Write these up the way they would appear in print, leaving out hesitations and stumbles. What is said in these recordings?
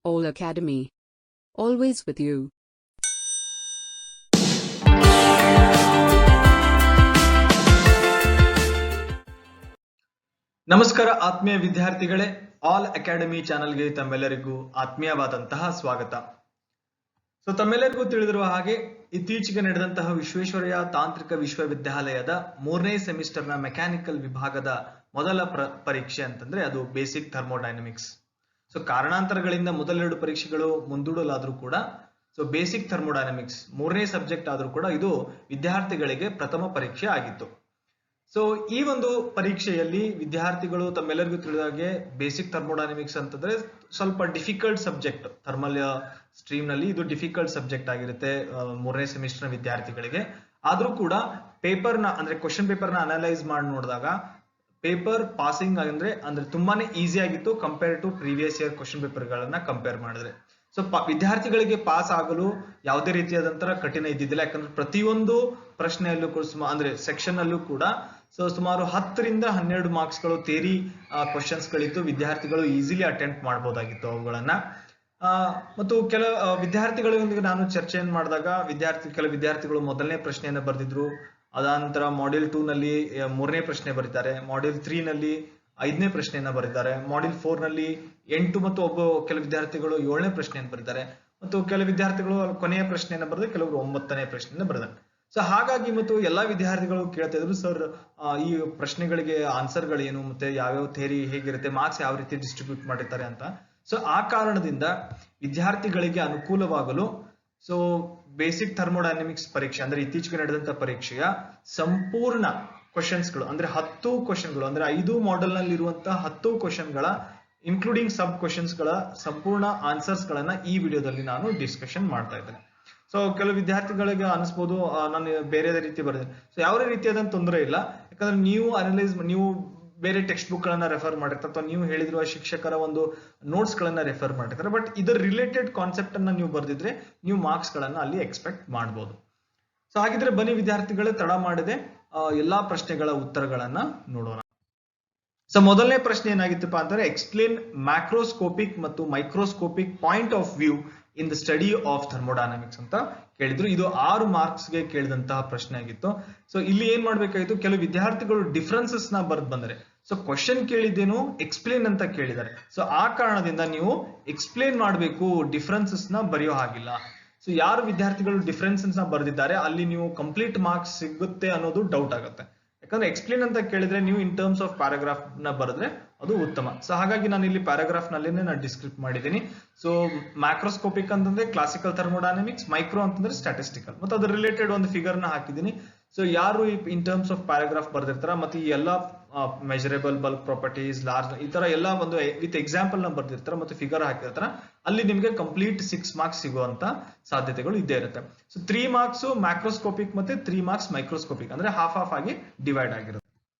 All Academy. Always with you. ನಮಸ್ಕಾರ ಆತ್ಮೀಯ ವಿದ್ಯಾರ್ಥಿಗಳೇ, ಆಲ್ ಅಕಾಡೆಮಿ ಚಾನೆಲ್ಗೆ ತಮ್ಮೆಲ್ಲರಿಗೂ ಆತ್ಮೀಯವಾದಂತಹ ಸ್ವಾಗತ. ತಮ್ಮೆಲ್ಲರಿಗೂ ತಿಳಿದಿರುವ ಹಾಗೆ ಇತ್ತೀಚೆಗೆ ನಡೆದಂತಹ ವಿಶ್ವೇಶ್ವರಯ್ಯ ತಾಂತ್ರಿಕ ವಿಶ್ವವಿದ್ಯಾಲಯದ 3ನೇ ಸೆಮಿಸ್ಟರ್ನ ಮೆಕ್ಯಾನಿಕಲ್ ವಿಭಾಗದ ಮೊದಲ ಪರೀಕ್ಷೆ ಅಂತಂದ್ರೆ ಅದು ಬೇಸಿಕ್ ಥರ್ಮೋಡೈನಮಿಕ್ಸ್. ಕಾರಣಾಂತರಗಳಿಂದ ಮೊದಲೆರಡು ಪರೀಕ್ಷೆಗಳು ಮುಂದೂಡಲಾದ್ರೂ ಕೂಡ ಬೇಸಿಕ್ ಥರ್ಮೋಡೈನಮಿಕ್ಸ್ 3ನೇ ಸಬ್ಜೆಕ್ಟ್ ಆದ್ರೂ ಕೂಡ ಇದು ವಿದ್ಯಾರ್ಥಿಗಳಿಗೆ ಪ್ರಥಮ ಪರೀಕ್ಷೆ ಆಗಿತ್ತು. ಈ ಒಂದು ಪರೀಕ್ಷೆಯಲ್ಲಿ ವಿದ್ಯಾರ್ಥಿಗಳು ತಮ್ಮೆಲ್ಲರಿಗೂ ತಿಳಿದಾಗೆ ಬೇಸಿಕ್ ಥರ್ಮೋಡೈನಮಿಕ್ಸ್ ಅಂತಂದ್ರೆ ಸ್ವಲ್ಪ ಡಿಫಿಕಲ್ಟ್ ಸಬ್ಜೆಕ್ಟ್. ಥರ್ಮಲ್ ಸ್ಟ್ರೀಮ್ ನಲ್ಲಿ ಇದು ಡಿಫಿಕಲ್ಟ್ ಸಬ್ಜೆಕ್ಟ್ ಆಗಿರುತ್ತೆ 3ನೇ ಸೆಮಿಸ್ಟರ್ ವಿದ್ಯಾರ್ಥಿಗಳಿಗೆ. ಆದ್ರೂ ಕೂಡ ಪೇಪರ್ನ ಅಂದ್ರೆ ಕ್ವಶನ್ ಪೇಪರ್ನ ಅನಲೈಸ್ ಮಾಡಿ ನೋಡಿದಾಗ ಪೇಪರ್ ಪಾಸಿಂಗ್ ಅಂದ್ರೆ ತುಂಬಾನೇ ಈಸಿ ಆಗಿತ್ತು compare to previous year question paper ಗಳನ್ನ ಕಂಪೇರ್ ಮಾಡಿದ್ರೆ. ವಿದ್ಯಾರ್ಥಿಗಳಿಗೆ ಪಾಸ್ ಆಗಲು ಯಾವುದೇ ರೀತಿಯಾದಂತಹ ಕಠಿಣ ಇದ್ದಿದ್ದಿಲ್ಲ. ಯಾಕಂದ್ರೆ ಪ್ರತಿಯೊಂದು ಪ್ರಶ್ನೆಯಲ್ಲೂ ಅಂದ್ರೆ ಸೆಕ್ಷನ್ ಅಲ್ಲೂ ಕೂಡ ಸುಮಾರು 10 ರಿಂದ 12 ಮಾರ್ಕ್ಸ್ ಗಳು ಥಿಯರಿ ಕ್ವಶನ್ಸ್ ಗಳಿತ್ತು. ವಿದ್ಯಾರ್ಥಿಗಳು ಈಸಿಲಿ ಅಟೆಂಪ್ಟ್ ಮಾಡಬಹುದಾಗಿತ್ತು ಅವುಗಳನ್ನ. ಮತ್ತು ಕೆಲ ವಿದ್ಯಾರ್ಥಿಗಳೊಂದಿಗೆ ನಾನು ಚರ್ಚೆಯನ್ನು ಮಾಡಿದಾಗ ಕೆಲ ವಿದ್ಯಾರ್ಥಿಗಳು ಮೊದಲನೇ ಪ್ರಶ್ನೆಯನ್ನ ಬರೆದಿದ್ರು. ಅದಾನಂತರ ಮಾಡ್ಯೂಲ್ 2 ನಲ್ಲಿ 3ನೇ ಪ್ರಶ್ನೆ ಬರೀತಾರೆ, ಮಾಡ್ಯೂಲ್ 3 ನಲ್ಲಿ 5ನೇ ಪ್ರಶ್ನೆಯನ್ನ ಬರೀತಾರೆ, ಮಾಡ್ಯೂಲ್ 4 ನಲ್ಲಿ 8 ಮತ್ತು ಕೆಲ ವಿದ್ಯಾರ್ಥಿಗಳು 7ನೇ ಪ್ರಶ್ನೆಯನ್ನು ಬರೀತಾರೆ, ಮತ್ತು ಕೆಲ ವಿದ್ಯಾರ್ಥಿಗಳು ಕೊನೆಯ ಪ್ರಶ್ನೆಯನ್ನ ಬರೆದು ಕೆಲವರು 9ನೇ ಪ್ರಶ್ನೆಯನ್ನ ಬರೆದಾರೆ. ಹಾಗಾಗಿ ಮತ್ತು ಎಲ್ಲಾ ವಿದ್ಯಾರ್ಥಿಗಳು ಕೇಳ್ತಾ ಇದ್ರು, ಸರ್ ಈ ಪ್ರಶ್ನೆಗಳಿಗೆ ಆನ್ಸರ್ ಗಳೇನು, ಮತ್ತೆ ಯಾವ್ಯಾವ ಥಿಯರಿ ಹೇಗಿರುತ್ತೆ, ಮಾರ್ಕ್ಸ್ ಯಾವ ರೀತಿ ಡಿಸ್ಟ್ರಿಬ್ಯೂಟ್ ಮಾಡಿರ್ತಾರೆ ಅಂತ. ಆ ಕಾರಣದಿಂದ ವಿದ್ಯಾರ್ಥಿಗಳಿಗೆ ಅನುಕೂಲವಾಗಲು ಬೇಸಿಕ್ ಥರ್ಮೋಡೈನಮಿಕ್ಸ್ ಪರೀಕ್ಷೆ ಅಂದ್ರೆ ಇತ್ತೀಚೆಗೆ ನಡೆದಂತ ಪರೀಕ್ಷೆಯ ಸಂಪೂರ್ಣ ಕ್ವಶನ್ಸ್ ಗಳು ಅಂದ್ರೆ 10 ಕ್ವಶನ್ಗಳು ಅಂದ್ರೆ 5 ಮಾಡೆಲ್ ನಲ್ಲಿ ಇರುವಂತಹ 10 ಕ್ವಶನ್ ಗಳ ಇನ್ಕ್ಲೂಡಿಂಗ್ ಸಬ್ ಕ್ವಶನ್ಸ್ ಗಳ ಸಂಪೂರ್ಣ ಆನ್ಸರ್ಸ್ ಗಳನ್ನ ಈ ವಿಡಿಯೋದಲ್ಲಿ ನಾನು ಡಿಸ್ಕಷನ್ ಮಾಡ್ತಾ ಇದ್ದೇನೆ. ಕೆಲವು ವಿದ್ಯಾರ್ಥಿಗಳಿಗೆ ಅನಿಸ್ಬೋದು ನಾನು ಬೇರೆ ರೀತಿ ಬರೆದೆ. ಯಾವ ರೀತಿಯಾದಂತ ತೊಂದರೆ ಇಲ್ಲ, ಯಾಕಂದ್ರೆ ನೀವು ಬೇರೆ ಟೆಕ್ಸ್ಟ್ ಬುಕ್ ಗಳನ್ನ ರೆಫರ್ ಮಾಡಿರ್ತಾರೆ ಅಥವಾ ನೀವು ಹೇಳಿರುವ ಶಿಕ್ಷಕರ ಒಂದು ನೋಟ್ಸ್ ಗಳನ್ನ ರೆಫರ್ ಮಾಡಿರ್ತಾರೆ. ಬಟ್ ಇದರ ರಿಲೇಟೆಡ್ ಕಾನ್ಸೆಪ್ಟ್ ಅನ್ನ ನೀವು ಬರೆದಿದ್ರೆ ನೀವು ಮಾರ್ಕ್ಸ್ ಗಳನ್ನ ಅಲ್ಲಿ ಎಕ್ಸ್ಪೆಕ್ಟ್ ಮಾಡಬಹುದು. ಹಾಗಿದ್ರೆ ಬನ್ನಿ ವಿದ್ಯಾರ್ಥಿಗಳೇ ತಡ ಮಾಡದೆ ಎಲ್ಲಾ ಪ್ರಶ್ನೆಗಳ ಉತ್ತರಗಳನ್ನ ನೋಡೋಣ. ಮೊದಲನೇ ಪ್ರಶ್ನೆ ಏನಾಗಿತ್ತಪ್ಪ ಅಂದ್ರೆ ಎಕ್ಸ್ಪ್ಲೇನ್ ಮ್ಯಾಕ್ರೋಸ್ಕೋಪಿಕ್ ಮತ್ತು microscopic point of view in the study of thermodynamics ಅಂತ ಕೇಳಿದ್ರು. ಇದು 6 ಮಾರ್ಕ್ಸ್ ಗೆ ಕೇಳಿದಂತಹ ಪ್ರಶ್ನೆ ಆಗಿತ್ತು. ಇಲ್ಲಿ ಏನ್ ಮಾಡ್ಬೇಕಾಗಿತ್ತು, ಕೆಲವು ವಿದ್ಯಾರ್ಥಿಗಳು ಡಿಫರೆನ್ಸಸ್ ನ ಬರ್ದ್ ಬಂದರೆ ಕ್ವಶನ್ ಕೇಳಿದ್ದೇನು ಎಕ್ಸ್ಪ್ಲೇನ್ ಅಂತ ಕೇಳಿದ್ದಾರೆ. ಆ ಕಾರಣದಿಂದ ನೀವು ಎಕ್ಸ್ಪ್ಲೇನ್ ಮಾಡಬೇಕು, ಡಿಫರೆನ್ಸಸ್ ನ ಬರೆಯೋ ಹಾಗಿಲ್ಲ. ಯಾರು ವಿದ್ಯಾರ್ಥಿಗಳು ಡಿಫರೆನ್ಸಸ್ ನ ಬರೆದಿದ್ದಾರೆ ಅಲ್ಲಿ ನೀವು ಕಂಪ್ಲೀಟ್ ಮಾರ್ಕ್ಸ್ ಸಿಗುತ್ತೆ ಅನ್ನೋದು ಡೌಟ್ ಆಗುತ್ತೆ. ಯಾಕಂದ್ರೆ ಎಕ್ಸ್ಪ್ಲೇನ್ ಅಂತ ಕೇಳಿದ್ರೆ ನೀವು ಇನ್ ಟರ್ಮ್ಸ್ ಆಫ್ ಪ್ಯಾರಾಗ್ರಾಫ್ ನ ಬರೆದ್ರೆ ಅದು ಉತ್ತಮ. ಹಾಗಾಗಿ ನಾನು ಇಲ್ಲಿ ಪ್ಯಾರಾಗ್ರಾಫ್ ನಲ್ಲಿನೇ ನಾನು ಡಿಸ್ಕ್ರಿಪ್ಟ್ ಮಾಡಿದ್ದೀನಿ. ಮ್ಯಾಕ್ರೋಸ್ಕೋಪಿಕ್ ಅಂತಂದ್ರೆ ಕ್ಲಾಸಿಕಲ್ ಥರ್ಮೋಡೈನಮಿಕ್ಸ್, ಮೈಕ್ರೋ ಅಂತಂದ್ರೆ ಸ್ಟ್ಯಾಟಿಸ್ಟಿಕಲ್, ಮತ್ತು ಅದ್ರ ರಿಲೇಟೆಡ್ ಒಂದು ಫಿಗರ್ ನ ಹಾಕಿದ್ದೀನಿ. ಯಾರು ಇನ್ ಟರ್ಮ್ಸ್ ಆಫ್ ಪ್ಯಾರಾಗ್ರಾಫ್ ಬರ್ದಿರ್ತಾರ ಮತ್ತೆ ಈ ಎಲ್ಲಾ ಮೆಜರೇಬಲ್ ಬಲ್ಕ್ ಪ್ರಾಪರ್ಟೀಸ್, ಲಾರ್ಜ್ ಈ ತರ ಎಲ್ಲ ಒಂದು ವಿತ್ ಎಕ್ಸಾಂಪಲ್ ನ ಬರ್ದಿರ್ತಾರ ಮತ್ತೆ ಫಿಗರ್ ಹಾಕಿರ್ತಾರ, ಅಲ್ಲಿ ನಿಮ್ಗೆ ಕಂಪ್ಲೀಟ್ 6 ಮಾರ್ಕ್ಸ್ ಸಿಗುವಂತ ಸಾಧ್ಯತೆಗಳು ಇದ್ದೇ ಇರುತ್ತೆ. 3 ಮಾರ್ಕ್ಸ್ ಮ್ಯಾಕ್ರೋಸ್ಕೋಪಿಕ್ ಮತ್ತೆ 3 ಮಾರ್ಕ್ಸ್ ಮೈಕ್ರೋಸ್ಕೋಪಿಕ್ ಅಂದ್ರೆ ಹಾಫ್ ಆಗಿ ಡಿವೈಡ್ ಆಗಿರುತ್ತೆ.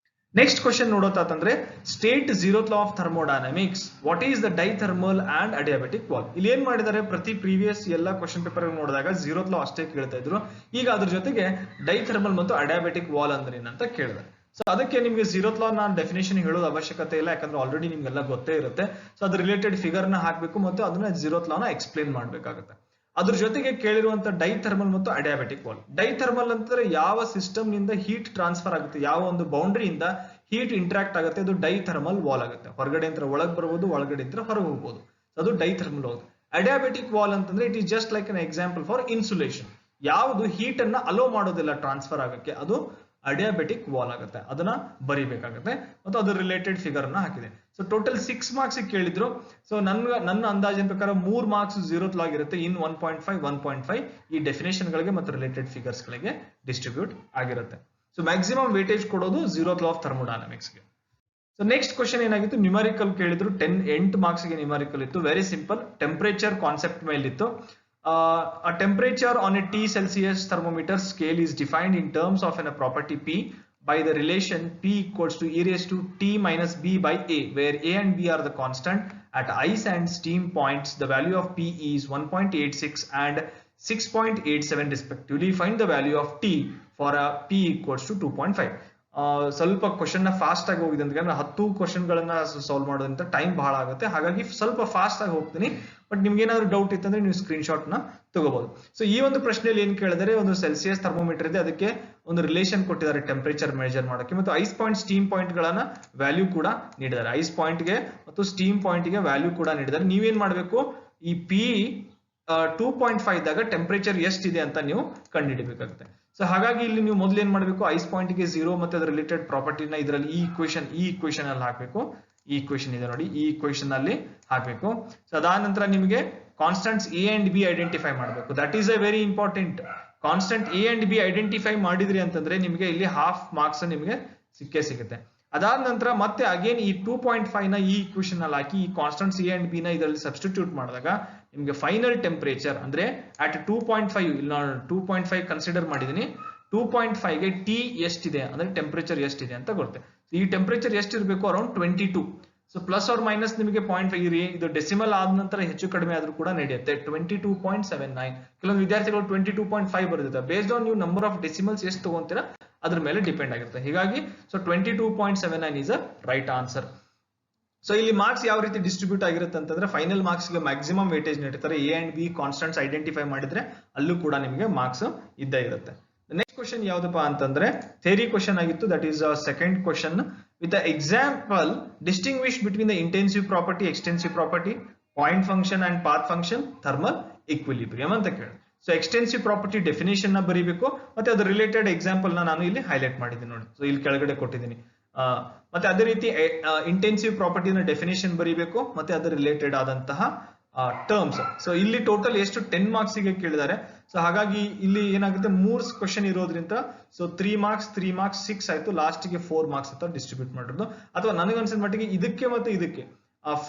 ನೆಕ್ಸ್ಟ್ ಕ್ವಶನ್ ನೋಡೋತಾತಂದ್ರೆ state zeroth law of thermodynamics, what is the diathermal and adiabatic wall. ಇಲ್ಲಿ ಏನ್ ಮಾಡಿದ್ದಾರೆ, ಪ್ರತಿ ಪ್ರೀವಿಯಸ್ ಎಲ್ಲ ಕ್ವಶನ್ ಪೇಪರ್ ನೋಡಿದಾಗ ಝೀರೋತ್ ಲಾ ಅಷ್ಟೇ ಕೇಳ್ತಾ ಇದ್ರು. ಈಗ ಅದ್ರ ಜೊತೆಗೆ ಡೈಥರ್ಮಲ್ ಮತ್ತು ಅಡಿಯಾಬೆಟಿಕ್ ವಾಲ್ ಅಂದ್ರೆ ಏನಂತ ಕೇಳಿದ್ದಾರೆ. ಅದಕ್ಕೆ ನಿಮ್ಗೆ ಝೀರೋತ್ ಲಾ ನಾನು ಡೆಫಿನೇಷನ್ ಹೇಳೋದು ಅವಶ್ಯಕತೆ ಇಲ್ಲ, ಯಾಕಂದ್ರೆ ಆಲ್ರೆಡಿ ನಿಮ್ಗೆಲ್ಲ ಗೊತ್ತೇ ಇರುತ್ತೆ. ಅದ್ರ ರಿಲೇಟೆಡ್ ಫಿಗರ್ ನ ಹಾಕ್ಬೇಕು ಮತ್ತು ಅದನ್ನ ಝೀರೋತ್ ಲಾನ ಎಕ್ಸ್ಪ್ಲೇನ್ ಮಾಡ್ಬೇಕಾಗುತ್ತೆ. ಅದ್ರ ಜೊತೆಗೆ ಕೇಳಿರುವಂತ ಡೈಥರ್ಮಲ್ ಮತ್ತು ಅಡಿಯಾಬೆಟಿಕ್ ವಾಲ್. ಡೈಥರ್ಮಲ್ ಅಂತಂದ್ರೆ ಯಾವ ಸಿಸ್ಟಮ್ ನಿಂದ ಹೀಟ್ ಟ್ರಾನ್ಸ್ಫರ್ ಆಗುತ್ತೆ, ಯಾವ ಒಂದು ಬೌಂಡ್ರಿಯಿಂದ ಹೀಟ್ ಇಂಟ್ರಾಕ್ಟ್ ಆಗುತ್ತೆ, ಅದು ಡೈಥರ್ಮಲ್ ವಾಲ್ ಆಗುತ್ತೆ. ಹೊರಗಡೆ ಅಂತ ಒಳಗೆ ಬರಬಹುದು, ಒಳಗಡೆ ಅಂತ ಹೊರಗೆ ಹೋಗಬಹುದು, ಅದು ಡೈಥರ್ಮಲ್ ವಾಲ್. ಅಡಿಯಾಬೆಟಿಕ್ ವಾಲ್ ಅಂತಂದ್ರೆ it is just like an example for insulation. ಯಾವುದು ಹೀಟ್ ಅನ್ನ ಅಲೋ ಮಾಡೋದಿಲ್ಲ ಟ್ರಾನ್ಸ್ಫರ್ ಆಗಕ್ಕೆ, ಅದು ಅಡಿಯಾಬೆಟಿಕ್ ವಾಲ್ ಆಗುತ್ತೆ. ಅದನ್ನ ಬರಿಬೇಕಾಗುತ್ತೆ ಮತ್ತು ಅದ್ರ ರಿಲೇಟೆಡ್ ಫಿಗರ್ ನ ಹಾಕಿದೆ. ಟೋಟಲ್ 6 ಮಾರ್ಕ್ಸ್ ಕೇಳಿದ್ರು. ನನ್ನ ಅಂದಾಜಿನ ಪ್ರಕಾರ 3 ಮಾರ್ಕ್ಸ್ ಝೀರೋತ್ ಲಾಗ್ ಇರುತ್ತೆ, ಇನ್ 1.5 ಈ ಡೆಫಿನೇಷನ್ ಗಳಿಗೆ ಮತ್ತು ರಿಲೇಟೆಡ್ ಫಿಗರ್ಸ್ ಗಳಿಗೆ ಡಿಸ್ಟ್ರಿಬ್ಯೂಟ್ ಆಗಿರುತ್ತೆ. ಮ್ಯಾಕ್ಸಿಮಮ್ ವೇಟೇಜ್ ಕೊಡೋದು ಝೀರೋತ್ ಲಾ ಆಫ್ ಥರ್ಮೋಡೈನಮಿಕ್ಸ್ ಗೆ. ನೆಕ್ಸ್ಟ್ ಕ್ವಶನ್ ಏನಾಗಿತ್ತು, ನ್ಯೂಮರಿಕಲ್ ಕೇಳಿದ್ರು. 8 ಮಾರ್ಕ್ಸ್ ಗೆ ನ್ಯೂಮರಿಕಲ್ ಇತ್ತು. ವೆರಿ ಸಿಂಪಲ್, ಟೆಂಪರೇಚರ್ ಕಾನ್ಸೆಪ್ಟ್ ಮೇಲಿತ್ತು. A temperature on a T Celsius thermometer scale is defined in terms of a property P by the relation P equals to e raised to T minus B by A, where A and B are the constant. At ice and steam points, the value of P is 1.86 and 6.87 respectively. Find the value of T for a P equals to 2.5. ಸ್ವಲ್ಪ question ನ fast ಆಗಿ ಹೋಗಿದೆ ಅಂತ 10 question ಗಳನ್ನ solve ಮಾಡೋದ್ರಿಂದ time ಬಹಳ ಆಗುತ್ತೆ. ಹಾಗಾಗಿ ಸ್ವಲ್ಪ ಫಾಸ್ಟ್ ಆಗಿ ಹೋಗ್ತೀನಿ. ಬಟ್ ನಿಮ್ಗೆ ಏನಾದ್ರು ಡೌಟ್ ಇತ್ತಂದ್ರೆ ನೀವು ಸ್ಕ್ರೀನ್ ಶಾಟ್ ನ ತಗೋಬಹುದು. ಸೊ ಈ ಒಂದು ಪ್ರಶ್ನೆಯಲ್ಲಿ ಏನ್ ಕೇಳಿದರೆ, ಒಂದು ಸೆಲ್ಸಿಯಸ್ ಥರ್ಮೋಮೀಟರ್ ಇದೆ, ಅದಕ್ಕೆ ಒಂದು ರಿಲೇಷನ್ ಕೊಟ್ಟಿದ್ದಾರೆ ಟೆಂಪರೇಚರ್ ಮೆಜರ್ ಮಾಡೋಕೆ, ಮತ್ತು ಐಸ್ ಪಾಯಿಂಟ್ ಸ್ಟೀಮ್ ಪಾಯಿಂಟ್ ಗಳನ್ನ ವ್ಯಾಲ್ಯೂ ಕೂಡ ನೀಡಿದ್ದಾರೆ. ಐಸ್ ಪಾಯಿಂಟ್ ಗೆ ಮತ್ತು ಸ್ಟೀಮ್ ಪಾಯಿಂಟ್ ಗೆ ವ್ಯಾಲ್ಯೂ ಕೂಡ ನೀಡಿದ್ದಾರೆ. ನೀವೇನ್ ಮಾಡ್ಬೇಕು, ಈ ಪಿ 2.5 ಇದ್ದಾಗ ಟೆಂಪರೇಚರ್ ಎಷ್ಟಿದೆ ಅಂತ ನೀವು ಕಂಡುಹಿಡಿಬೇಕಾಗುತ್ತೆ. ಸೊ ಹಾಗಾಗಿ ಇಲ್ಲಿ ನೀವು ಮೊದಲು ಏನ್ ಮಾಡಬೇಕು, ಐಸ್ ಪಾಯಿಂಟ್ ಗೆ 0 ಮತ್ತೆ ಅದರ ರಿಲೇಟೆಡ್ ಪ್ರಾಪರ್ಟಿನ ಇದರಲ್ಲಿ ಈ ಇಕ್ವೇಶನ್ ಅಲ್ಲಿ ಹಾಕಬೇಕು. ಈ ಇಕ್ವೇಶನ್ ಇದೆ ನೋಡಿ, ಈ ಇಕ್ವೇಶನ್ ಅಲ್ಲಿ ಹಾಕಬೇಕು. ಸೊ ಅದಾದ ನಂತರ ನಿಮಗೆ constants A and B identify ಮಾಡಬೇಕು. That is a very important. Constant A and B identify ಮಾಡಿದ್ರಿ ಅಂತಂದ್ರೆ ನಿಮಗೆ ಇಲ್ಲಿ ಹಾಫ್ ಮಾರ್ಕ್ಸ್ ನಿಮಗೆ ಸಿಕ್ಕೇ ಸಿಗುತ್ತೆ. ಅದಾದ ನಂತರ ಮತ್ತೆ ಅಗೇನ್ ಈ 2.5 ನ ಈ ಇಕ್ವೇಶನ್ ಅಲ್ಲಿ ಹಾಕಿ ಈ ಕಾನ್ಸ್ಟೆಂಟ್ಸ್ ಎ ಅಂಡ್ ಬಿ ನ ಇದರಲ್ಲಿ ಸಬ್ಸ್ಟಿಟ್ಯೂಟ್ ಮಾಡಿದಾಗ ನಿಮಗೆ ಫೈನಲ್ ಟೆಂಪರೇಚರ್ ಅಂದ್ರೆ ಅಟ್ 2.5, ಇಲ್ಲಿ ನಾನು 2.5 ಕನ್ಸಿಡರ್ ಮಾಡಿದೀನಿ. 2.5 ಗೆ ಟಿ ಎಷ್ಟಿದೆ ಅಂದ್ರೆ ಟೆಂಪರೇಚರ್ ಎಷ್ಟಿದೆ ಅಂತ ಗೊತ್ತೆ. ಈ ಟೆಂಪರೇಚರ್ ಎಷ್ಟಿರಬೇಕು, around 22. So plus or minus ನಿಮಗೆ 0.5 ಇದು ಡೆಸಿಮಲ್ ಆದ ನಂತರ ಹೆಚ್ಚು ಕಡಿಮೆ ಆದ್ರೂ ಕೂಡ ನಡೆಯುತ್ತೆ. 22.79. ಕೆಲವೊಂದು ವಿದ್ಯಾರ್ಥಿಗಳು 22.5 ಬರೆದಿದ್ದಾರೆ. ಬೇಸ್ಡ್ ಆನ್ ನೀವು ನಂಬರ್ ಆಫ್ ಡೆಸಿಮಲ್ಸ್ ಎಷ್ಟು ತಗೊಂತೀರಾ ಅದ್ರ ಮೇಲೆ ಡಿಪೆಂಡ್ ಆಗಿರುತ್ತೆ. ಹೀಗಾಗಿ so 22.79 is a right answer. So ಇಲ್ಲಿ ಮಾರ್ಕ್ಸ್ ಯಾವ ರೀತಿ ಡಿಸ್ಟ್ರಿಬ್ಯೂಟ್ ಆಗಿರುತ್ತೆ ಅಂತಂದ್ರೆ, ಫೈನಲ್ ಮಾರ್ಕ್ಸ್ ಗೆ ಮ್ಯಾಕ್ಸಿಮಮ್ ವೇಟೇಜ್ ನೀಡ್ತಾರೆ. A and B constants identify ಮಾಡಿದ್ರೆ ಅಲ್ಲೂ ಕೂಡ ನಿಮಗೆ ಮಾರ್ಕ್ಸ್ ಇದ್ದೇ ಇರುತ್ತೆ. ನೆಕ್ಸ್ಟ್ ಕ್ವಶನ್ ಯಾವ್ದಪ್ಪ ಅಂತಂದ್ರೆ ಥಿಯರಿ ಕ್ವಶನ್ ಆಗಿತ್ತು. That is second question with example distinguish between the intensive property, extensive property, point function and path function, thermal equilibrium ಅಂತ ಕೇಳಿ. ಸೊ ಎಕ್ಸ್ಟೆನ್ಸಿವ್ ಪ್ರಾಪರ್ಟಿ ಡೆಫಿನೇಷನ್ ನ ಬರೀಬೇಕು, ಮತ್ತೆ ಅದ್ರ ರಿಲೇಟೆಡ್ ಎಕ್ಸಾಂಪಲ್ ನಾನು ಇಲ್ಲಿ ಹೈಲೈಟ್ ಮಾಡಿದ್ದೀನಿ ನೋಡಿ. ಸೊ ಇಲ್ಲಿ ಕೆಳಗಡೆ ಕೊಟ್ಟಿದ್ದೀನಿ. ಮತ್ತೆ ಅದೇ ರೀತಿ ಇಂಟೆನ್ಸಿವ್ ಪ್ರಾಪರ್ಟಿನ ಡೆಫಿನೇಷನ್ ಬರೀಬೇಕು, ಮತ್ತೆ ಅದರ ರಿಲೇಟೆಡ್ ಆದಂತಹ ಟರ್ಮ್ಸ್. ಸೊ ಇಲ್ಲಿ ಟೋಟಲ್ ಎಷ್ಟು 10 ಮಾರ್ಕ್ಸ್ ಗೆ ಕೇಳಿದ್ದಾರೆ. ಸೊ ಹಾಗಾಗಿ ಇಲ್ಲಿ ಏನಾಗುತ್ತೆ, 3 ಕ್ವಶನ್ ಇರೋದ್ರಿಂದ ಸೊ 3 ಮಾರ್ಕ್ಸ್ 6 ಆಯ್ತು. ಲಾಸ್ಟ್ ಗೆ 4 ಮಾರ್ಕ್ಸ್ ಅಂತ ಡಿಸ್ಟ್ರಿಬ್ಯೂಟ್ ಮಾಡಿರೋದು. ಅಥವಾ ನನಗನ್ಸಿದ ಮಟ್ಟಿಗೆ ಇದಕ್ಕೆ ಮತ್ತೆ ಇದಕ್ಕೆ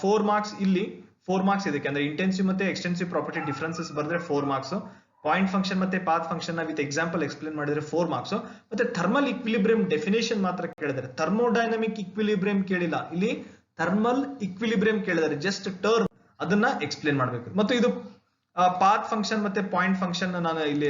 4 ಮಾರ್ಕ್ಸ್, ಇಲ್ಲಿ 4 ಮಾರ್ಕ್ಸ್ ಇದಕ್ಕೆ ಅಂದ್ರೆ ಇಂಟೆನ್ಸಿವ್ ಮತ್ತೆ ಎಕ್ಸ್ಟೆನ್ಸಿವ್ ಪ್ರಾಪರ್ಟಿ ಡಿಫರೆನ್ಸಸ್ ಬರೆದ್ರೆ 4 ಮಾರ್ಕ್ಸ್, ಪಾಯಿಂಟ್ ಫಂಕ್ಷನ್ ಮತ್ತೆ ಪಾತ್ ಫಂಕ್ಷನ್ ನ ವಿತ್ ಎಕ್ಸಾಂಪಲ್ ಎಕ್ಸ್ಪ್ಲೇನ್ ಮಾಡಿದ್ರೆ 4 ಮಾರ್ಕ್ಸ್, ಮತ್ತೆ ಥರ್ಮಲ್ ಇಕ್ವಿಲಿಬ್ರಿಯಂ ಡೆಫಿನೇಷನ್ ಮಾತ್ರ ಕೇಳಿದ್ದಾರೆ. ಥರ್ಮೋಡೈನಮಿಕ್ ಇಕ್ವಿಲಿಬ್ರಿಯಂ ಕೇಳಿಲ್ಲ, ಇಲ್ಲಿ ಥರ್ಮಲ್ ಇಕ್ವಿಲಿಬ್ರಿಯಂ ಕೇಳಿದ್ದಾರೆ. ಜಸ್ಟ್ ಟರ್ಮ್ ಅದನ್ನ ಎಕ್ಸ್ಪ್ಲೇನ್ ಮಾಡ್ಬೇಕು. ಮತ್ತು ಇದು ಪಾತ್ ಫಂಕ್ಷನ್ ಮತ್ತೆ ಪಾಯಿಂಟ್ ಫಂಕ್ಷನ್ ನಾನು ಇಲ್ಲಿ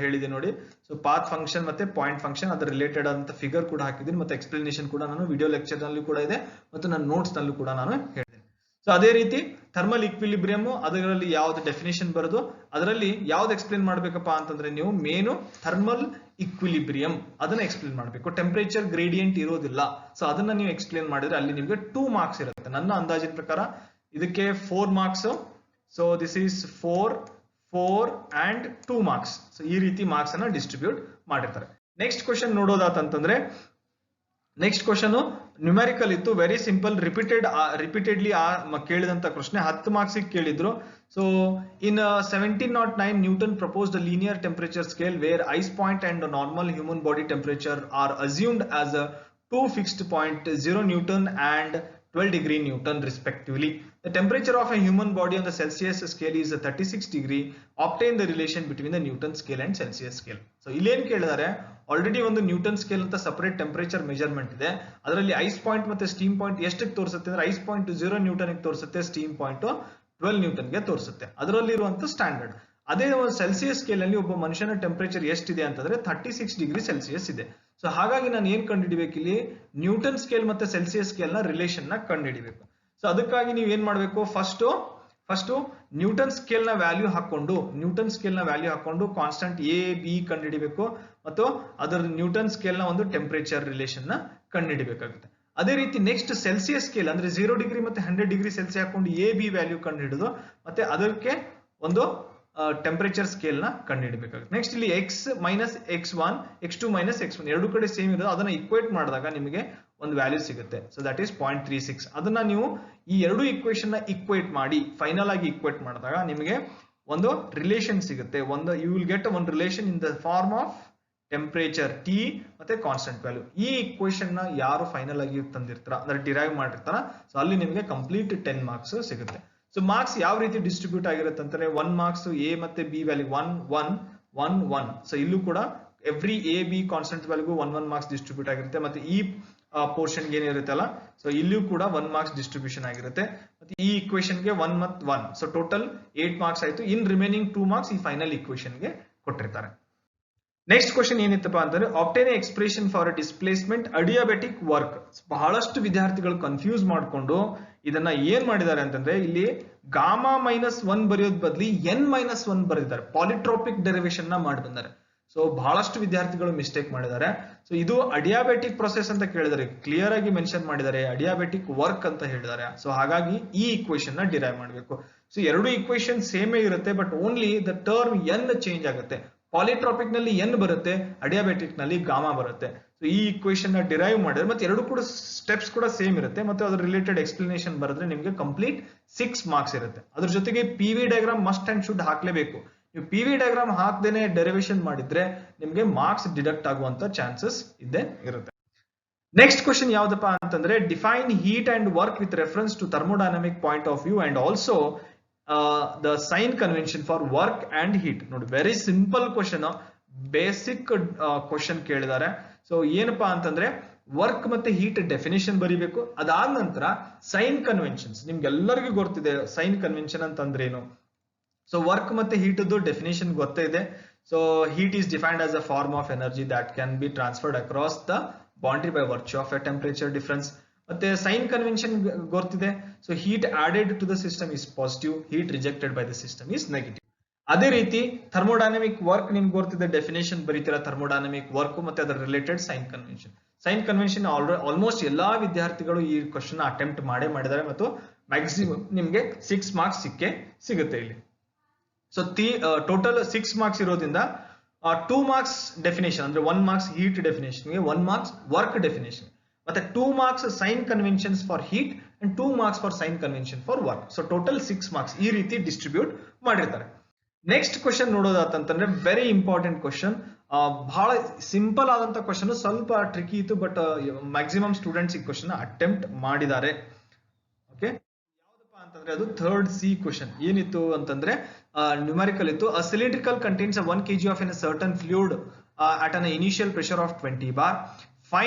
ಹೇಳಿದೆ ನೋಡಿ. ಸೊ ಪಾತ್ ಫಂಕ್ಷನ್ ಮತ್ತೆ ಪಾಯಿಂಟ್ ಫಂಕ್ಷನ್ ಅದರ ರಿಲೇಟೆಡ್ ಆದಂತ ಫಿಗರ್ ಕೂಡ ಹಾಕಿದ್ದೀನಿ, ಮತ್ತೆ ಎಕ್ಸ್ಪ್ಲನೇಷನ್ ಕೂಡ ನಾನು ವಿಡಿಯೋ ಲೆಕ್ಚರ್ ನಲ್ಲಿ ಕೂಡ ಇದೆ, ಮತ್ತು ನನ್ನ ನೋಟ್ಸ್ ನಲ್ಲೂ ಕೂಡ ನಾನು ಹೇಳಿದೆ. ಸೊ ಅದೇ ರೀತಿ ಥರ್ಮಲ್ ಇಕ್ವಿಲಿಬ್ರಿಯಂ ಅದರಲ್ಲಿ ಯಾವ್ದು ಡೆಫಿನೇಷನ್ ಬರೋದು ಅದರಲ್ಲಿ ಯಾವ್ದು ಎಕ್ಸ್ಪ್ಲೇನ್ ಮಾಡ್ಬೇಕಪ್ಪ ಅಂತಂದ್ರೆ, ನೀವು ಮೇನು ಥರ್ಮಲ್ ಇಕ್ವಿಲಿಬ್ರಿಯಂ ಅದನ್ನ ಎಕ್ಸ್ಪ್ಲೇನ್ ಮಾಡ್ಬೇಕು. ಟೆಂಪರೇಚರ್ ಗ್ರೇಡಿಯಂಟ್ ಇರೋದಿಲ್ಲ. ಸೊ ಅದನ್ನ ನೀವು ಎಕ್ಸ್ಪ್ಲೇನ್ ಮಾಡಿದ್ರೆ ಅಲ್ಲಿ ನಿಮ್ಗೆ 2 ಮಾರ್ಕ್ಸ್ ಇರುತ್ತೆ. ನನ್ನ ಅಂದಾಜಿನ ಪ್ರಕಾರ ಇದಕ್ಕೆ 4 marks. So this is 4 and 2 marks. So ಈ ರೀತಿ ಮಾರ್ಕ್ಸ್ ಅನ್ನ ಡಿಸ್ಟ್ರಿಬ್ಯೂಟ್ ಮಾಡಿರ್ತಾರೆ. ನೆಕ್ಸ್ಟ್ ಕ್ವಶನ್ ನೋಡೋದಾತಂತಂದ್ರೆ, ನೆಕ್ಸ್ಟ್ ಕ್ವಶನ್ ನ್ಯೂಮೆರಿಕಲ್ ಇತ್ತು, ವೆರಿ ಸಿಂಪಲ್. ರಿಪೀಟೆಡ್ಲಿ ಕೇಳಿದಂತ ಪ್ರಶ್ನೆ 10 ಮಾರ್ಕ್ಸ್ ಕೇಳಿದ್ರು. So in 1709 Newton proposed the linear temperature scale where ice point and normal human body temperature are assumed as 2 fixed point, 0 Newton and 12 degree Newton respectively. The temperature of a human body on the Celsius scale is 36 degree. Obtain the relation between the Newton scale and Celsius scale. So ಇಲ್ಲಿ ಏನ್ ಕೇಳಿದ್ದಾರೆ, already ಒಂದು Newton scale ಅಂತ separate temperature measurement ಇದೆ. ಅದರಲ್ಲಿ ice point ಮತ್ತೆ steam point ಎಷ್ಟಕ್ಕೆ ತೋರಿಸುತ್ತೆ ಅಂದ್ರೆ, ಐಸ್ ಪಾಯಿಂಟ್ 0 ನ್ಯೂಟನ್ ಗೆ ತೋರಿಸುತ್ತೆ, ಸ್ಟೀಮ್ ಪಾಯಿಂಟ್ 12 ನ್ಯೂಟನ್ ಗೆ ತೋರಿಸುತ್ತೆ. ಅದರಲ್ಲಿ ಇರುವಂತ ಸ್ಟ್ಯಾಂಡರ್ಡ್. ಅದೇ ಒಂದು ಸೆಲ್ಸಿಯಸ್ ಸ್ಕೇಲ್ ಅಲ್ಲಿ ಒಬ್ಬ ಮನುಷ್ಯನ ಟೆಂಪರೇಚರ್ ಎಷ್ಟಿದೆ ಅಂತಂದ್ರೆ 36 ಡಿಗ್ರಿ ಸೆಲ್ಸಿಯಸ್ ಇದೆ. ಸೊ ಹಾಗಾಗಿ ನಾನು ಏನ್ ಕಂಡುಹಿಡಿಬೇಕು, ಇಲ್ಲಿ ನ್ಯೂಟನ್ ಸ್ಕೇಲ್ ಮತ್ತೆ ಸೆಲ್ಸಿಯಸ್ ಸ್ಕೇಲ್ ನ ರಿಲೇಷನ್ ನ ಕಂಡುಹಿಡಿಬೇಕು. ಸೊ ಅದಕ್ಕಾಗಿ ನೀವು ಏನ್ ಮಾಡ್ಬೇಕು, ಫಸ್ಟ್ ನ್ಯೂಟನ್ ಸ್ಕೇಲ್ ನ ವ್ಯಾಲ್ಯೂ ಹಾಕೊಂಡು ಕಾನ್ಸ್ಟೆಂಟ್ ಎ ಬಿ ಕಂಡುಹಿಡಿಬೇಕು, ಮತ್ತು ಅದರ ನ್ಯೂಟನ್ ಸ್ಕೇಲ್ ನ ಒಂದು ಟೆಂಪರೇಚರ್ ರಿಲೇಷನ್ ನ ಕಂಡುಹಿಡಿಬೇಕಾಗುತ್ತೆ. ಅದೇ ರೀತಿ ನೆಕ್ಸ್ಟ್ ಸೆಲ್ಸಿಯಸ್ ಸ್ಕೇಲ್ ಅಂದ್ರೆ 0 ಡಿಗ್ರಿ ಮತ್ತೆ 100 ಡಿಗ್ರಿ ಸೆಲ್ಸಿಯಸ್ ಹಾಕೊಂಡು ಎ ಬಿ ವ್ಯಾಲ್ಯೂ ಕಂಡುಹಿಡಿದು ಮತ್ತೆ ಅದಕ್ಕೆ ಒಂದು ಟೆಂಪರೇಚರ್ ಸ್ಕೇಲ್ ನ ಕಂಡುಹಿಡಬೇಕಾಗುತ್ತೆ. ನೆಕ್ಸ್ಟ್ ಇಲ್ಲಿ X minus x1 x2 minus x1 ಎರಡು ಕಡೆ ಸೇಮ್ ಇರೋದು, ಅದನ್ನ ಇಕ್ವೇಟ್ ಮಾಡಿದಾಗ ನಿಮಗೆ ಒಂದು ವ್ಯಾಲ್ಯೂ ಸಿಗುತ್ತೆ. So that is 0.36. ಅದನ್ನ ನೀವು ಈ ಎರಡು ಇಕ್ವೇಶನ್ ನ ಇಕ್ವೇಟ್ ಮಾಡಿ ಫೈನಲ್ ಆಗಿ ಇಕ್ವೇಟ್ ಮಾಡಿದಾಗ ನಿಮಗೆ ಒಂದು ರಿಲೇಷನ್ ಸಿಗುತ್ತೆ. You will get one relation in the form of temperature T ಮತ್ತೆ ಕಾನ್ಸ್ಟೆಂಟ್ ವ್ಯಾಲ್ಯೂ. ಈ ಇಕ್ವೇಶನ್ ನ ಯಾರು ಫೈನಲ್ ಆಗಿ ತಂದಿರ್ತಾರ ಅಂದ್ರೆ ಡಿರೈವ್ ಮಾಡಿರ್ತಾರ, ಸೊ ಅಲ್ಲಿ ನಿಮಗೆ ಕಂಪ್ಲೀಟ್ 10 ಮಾರ್ಕ್ಸ್ ಸಿಗುತ್ತೆ. ಸೊ ಮಾರ್ಕ್ಸ್ ಯಾವ ರೀತಿ ಡಿಸ್ಟ್ರಿಬ್ಯೂಟ್ ಆಗಿರುತ್ತೆ ಅಂತಂದ್ರೆ, 1 ಮಾರ್ಕ್ಸ್ ಎ ಮತ್ತೆ ಬಿ ವ್ಯಾಲ್ಯೂ 1 1 1 1. ಸೊ ಇಲ್ಲೂ ಕೂಡ ಎವ್ರಿ ಎ ಬಿ ಕಾನ್ಸ್ಟೆಂಟ್ ವ್ಯಾಲ್ಯೂಗೂ 1 ಮಾರ್ಕ್ಸ್ ಡಿಸ್ಟ್ರಿಬ್ಯೂಟ್ ಆಗಿರುತ್ತೆ. ಮತ್ತೆ ಈ ಪೋರ್ಷನ್ ಏನಿರುತ್ತಲ್ಲ, ಸೊ ಇಲ್ಲಿಯೂ ಕೂಡ 1 ಮಾರ್ಕ್ಸ್ ಡಿಸ್ಟ್ರಿಬ್ಯೂಷನ್ ಆಗಿರುತ್ತೆ. ಮತ್ತೆ ಈ ಇಕ್ವೇಶನ್ ಗೆ 1 ಮತ್ತು 1, ಸೊ ಟೋಟಲ್ 8 ಮಾರ್ಕ್ಸ್ ಆಯ್ತು. ಇನ್ ರಿಮೈನಿಂಗ್ 2 ಮಾರ್ಕ್ಸ್ ಈ ಫೈನಲ್ ಇಕ್ವೇಶನ್ ಗೆ ಕೊಟ್ಟಿರ್ತಾರೆ. ನೆಕ್ಸ್ಟ್ ಕ್ವಶನ್ ಏನಿತ್ತಪ್ಪ ಅಂತಂದ್ರೆ ಆಬ್ಟೈನ್ ಎಕ್ಸ್ಪ್ರೆಷನ್ ಫಾರ್ ಡಿಸ್ಪ್ಲೇಸ್ಮೆಂಟ್ ಅಡಿಯಾಬೆಟಿಕ್ ವರ್ಕ್. ಬಹಳಷ್ಟು ವಿದ್ಯಾರ್ಥಿಗಳು ಕನ್ಫ್ಯೂಸ್ ಮಾಡಿಕೊಂಡು ಇದನ್ನ ಏನ್ ಮಾಡಿದ್ದಾರೆ ಅಂತಂದ್ರೆ ಇಲ್ಲಿ ಗಾಮಾ -1 ಬರೆಯೋದ್ ಬದಲಿ n-1 ಬರೆದಿದ್ದಾರೆ. ಪಾಲಿಟ್ರೋಪಿಕ್ ಡೆರಿವೇಶನ್ ನ ಮಾಡಿ ಬಂದಾರೆ. ಸೊ ಬಹಳಷ್ಟು ವಿದ್ಯಾರ್ಥಿಗಳು ಮಿಸ್ಟೇಕ್ ಮಾಡಿದ್ದಾರೆ. ಸೊ ಇದು ಅಡಿಯಾಬೆಟಿಕ್ ಪ್ರೊಸೆಸ್ ಅಂತ ಕೇಳಿದರೆ ಕ್ಲಿಯರ್ ಆಗಿ ಮೆನ್ಷನ್ ಮಾಡಿದ್ದಾರೆ, ಅಡಿಯಾಬೆಟಿಕ್ ವರ್ಕ್ ಅಂತ ಹೇಳಿದ್ದಾರೆ. ಸೊ ಹಾಗಾಗಿ ಈ ಇಕ್ವೇಶನ್ ನ ಡಿರೈವ್ ಮಾಡಬೇಕು. ಸೊ ಎರಡು ಇಕ್ವೇಶನ್ ಸೇಮೇ ಇರುತ್ತೆ, but only the term N change ಆಗುತ್ತೆ. ಪಾಲಿಟ್ರಾಪಿಕ್ ನಲ್ಲಿ ಎನ್ ಬರುತ್ತೆ, ಅಡಿಯಾಬೆಟಿಕ್ ನಲ್ಲಿ ಗಾಮಾ ಬರುತ್ತೆ. ಸೊ ಈ ಇಕ್ವೇಶನ್ ನ ಡಿರೈವ್ ಮಾಡಿದ್ರೆ ಮತ್ತೆ ಎರಡು ಕೂಡ ಸ್ಟೆಪ್ಸ್ ಕೂಡ ಸೇಮ್ ಇರುತ್ತೆ, ಮತ್ತೆ ಅದ್ರ ರಿಲೇಟೆಡ್ ಎಕ್ಸ್ಪ್ಲನೇಷನ್ ಬರೆದ್ರೆ ನಿಮಗೆ ಕಂಪ್ಲೀಟ್ 6 ಮಾರ್ಕ್ಸ್ ಇರುತ್ತೆ. ಅದ್ರ ಜೊತೆಗೆ P V diagram must and should ಹಾಕ್ಲೇಬೇಕು. ನೀವು ಪಿ ವಿ ಡಯಾಗ್ರಾಮ್ ಹಾಕ್ದೇನೆ ಡೆರಿವೇಶನ್ ಮಾಡಿದ್ರೆ ನಿಮ್ಗೆ ಮಾರ್ಕ್ಸ್ ಡಿಡಕ್ಟ್ ಆಗುವಂತ ಚಾನ್ಸಸ್ ಇದ್ದೇ ಇರುತ್ತೆ. ನೆಕ್ಸ್ಟ್ ಕ್ವಶನ್ ಯಾವ್ದಪ್ಪ ಅಂತಂದ್ರೆ define heat and work with reference to thermodynamic point of view and also the sign convention for work and heat. ನೋಡಿ, very simple question, basic question ಕೇಳಿದ್ದಾರೆ. So ಏನಪ್ಪಾ ಅಂತಂದ್ರೆ work ಮತ್ತೆ ಹೀಟ್ ಡೆಫಿನೇಷನ್ ಬರೀಬೇಕು. ಅದಾದ ನಂತರ ಸೈನ್ ಕನ್ವೆನ್ಷನ್ಸ್, ನಿಮ್ಗೆಲ್ಲರಿಗೂ ಗೊತ್ತಿದೆ ಸೈನ್ ಕನ್ವೆನ್ಷನ್ ಅಂತಂದ್ರೆ ಏನು. ಸೊ ವರ್ಕ್ ಮತ್ತೆ ಹೀಟ್ ಡೆಫಿನೇಷನ್ ಗೊತ್ತೇ ಇದೆ. So heat is defined as a form of energy that can be transferred across the boundary by virtue of a temperature difference. ಮತ್ತೆ ಸೈನ್ ಕನ್ವೆನ್ಷನ್ ಗೊತ್ತಿದೆ. So heat added to the system is positive, heat rejected by the system is negative. ಅದೇ ರೀತಿ thermodynamic work ನಿಮ್ಗೆ ಗೊತ್ತಿದೆ, definition ಬರೀತೀರಾ thermodynamic work ಮತ್ತೆ ಅದರ related sign convention. Sign convention almost ಎಲ್ಲಾ ವಿದ್ಯಾರ್ಥಿಗಳು ಈ ಕ್ವಶನ್ ಅಟೆಂಪ್ಟ್ ಮಾಡಿದ್ದಾರೆ ಮತ್ತು ಮ್ಯಾಕ್ಸಿಮಮ್ ನಿಮ್ಗೆ 6 ಮಾರ್ಕ್ಸ್ ಸಿಗುತ್ತೆ ಇಲ್ಲಿ. ಸೊ ಟೋಟಲ್ 6 ಮಾರ್ಕ್ಸ್ ಇರೋದ್ರಿಂದ 2 ಮಾರ್ಕ್ಸ್ ಡೆಫಿನೇಷನ್ ಅಂದ್ರೆ 1 ಮಾರ್ಕ್ಸ್ ಹೀಟ್ ಡೆಫಿನೇಷನ್ಗೆ, 1 ಮಾರ್ಕ್ಸ್ ವರ್ಕ್ ಡೆಫಿನೇಷನ್, ಮತ್ತೆ 2 marks sign conventions for heat and 2 marks for sign convention for work. So total 6 marks ಈ ರೀತಿ ಡಿಸ್ಟ್ರಿಬ್ಯೂಟ್ ಮಾಡಿರ್ತಾರೆ. ನೆಕ್ಸ್ಟ್ ಕ್ವಶನ್ ನೋಡೋದಾತಂತಂದ್ರೆ ವೆರಿ ಇಂಪಾರ್ಟೆಂಟ್ ಕ್ವಶನ್, ಬಹಳ simple ಆದಂತ ಕ್ವಶನ್, ಸ್ವಲ್ಪ ಟ್ರಿಕಿ ಇತ್ತು, ಬಟ್ ಮ್ಯಾಕ್ಸಿಮಮ್ ಸ್ಟೂಡೆಂಟ್ಸ್ ಈ ಕ್ವಶನ್ ಅಟೆಂಪ್ಟ್ ಮಾಡಿದ್ದಾರೆ. ಓಕೆ, ಯಾವ್ದಪ್ಪ ಅಂತಂದ್ರೆ ಅದು ಥರ್ಡ್ ಸಿ ಕ್ವಶನ್. ಏನಿತ್ತು ಅಂತಂದ್ರೆ ನ್ಯೂಮರಿಕಲ್ ಇತ್ತು. ಅ cylindrical contains 1 kg of a certain fluid at an initial pressure of 20 bar.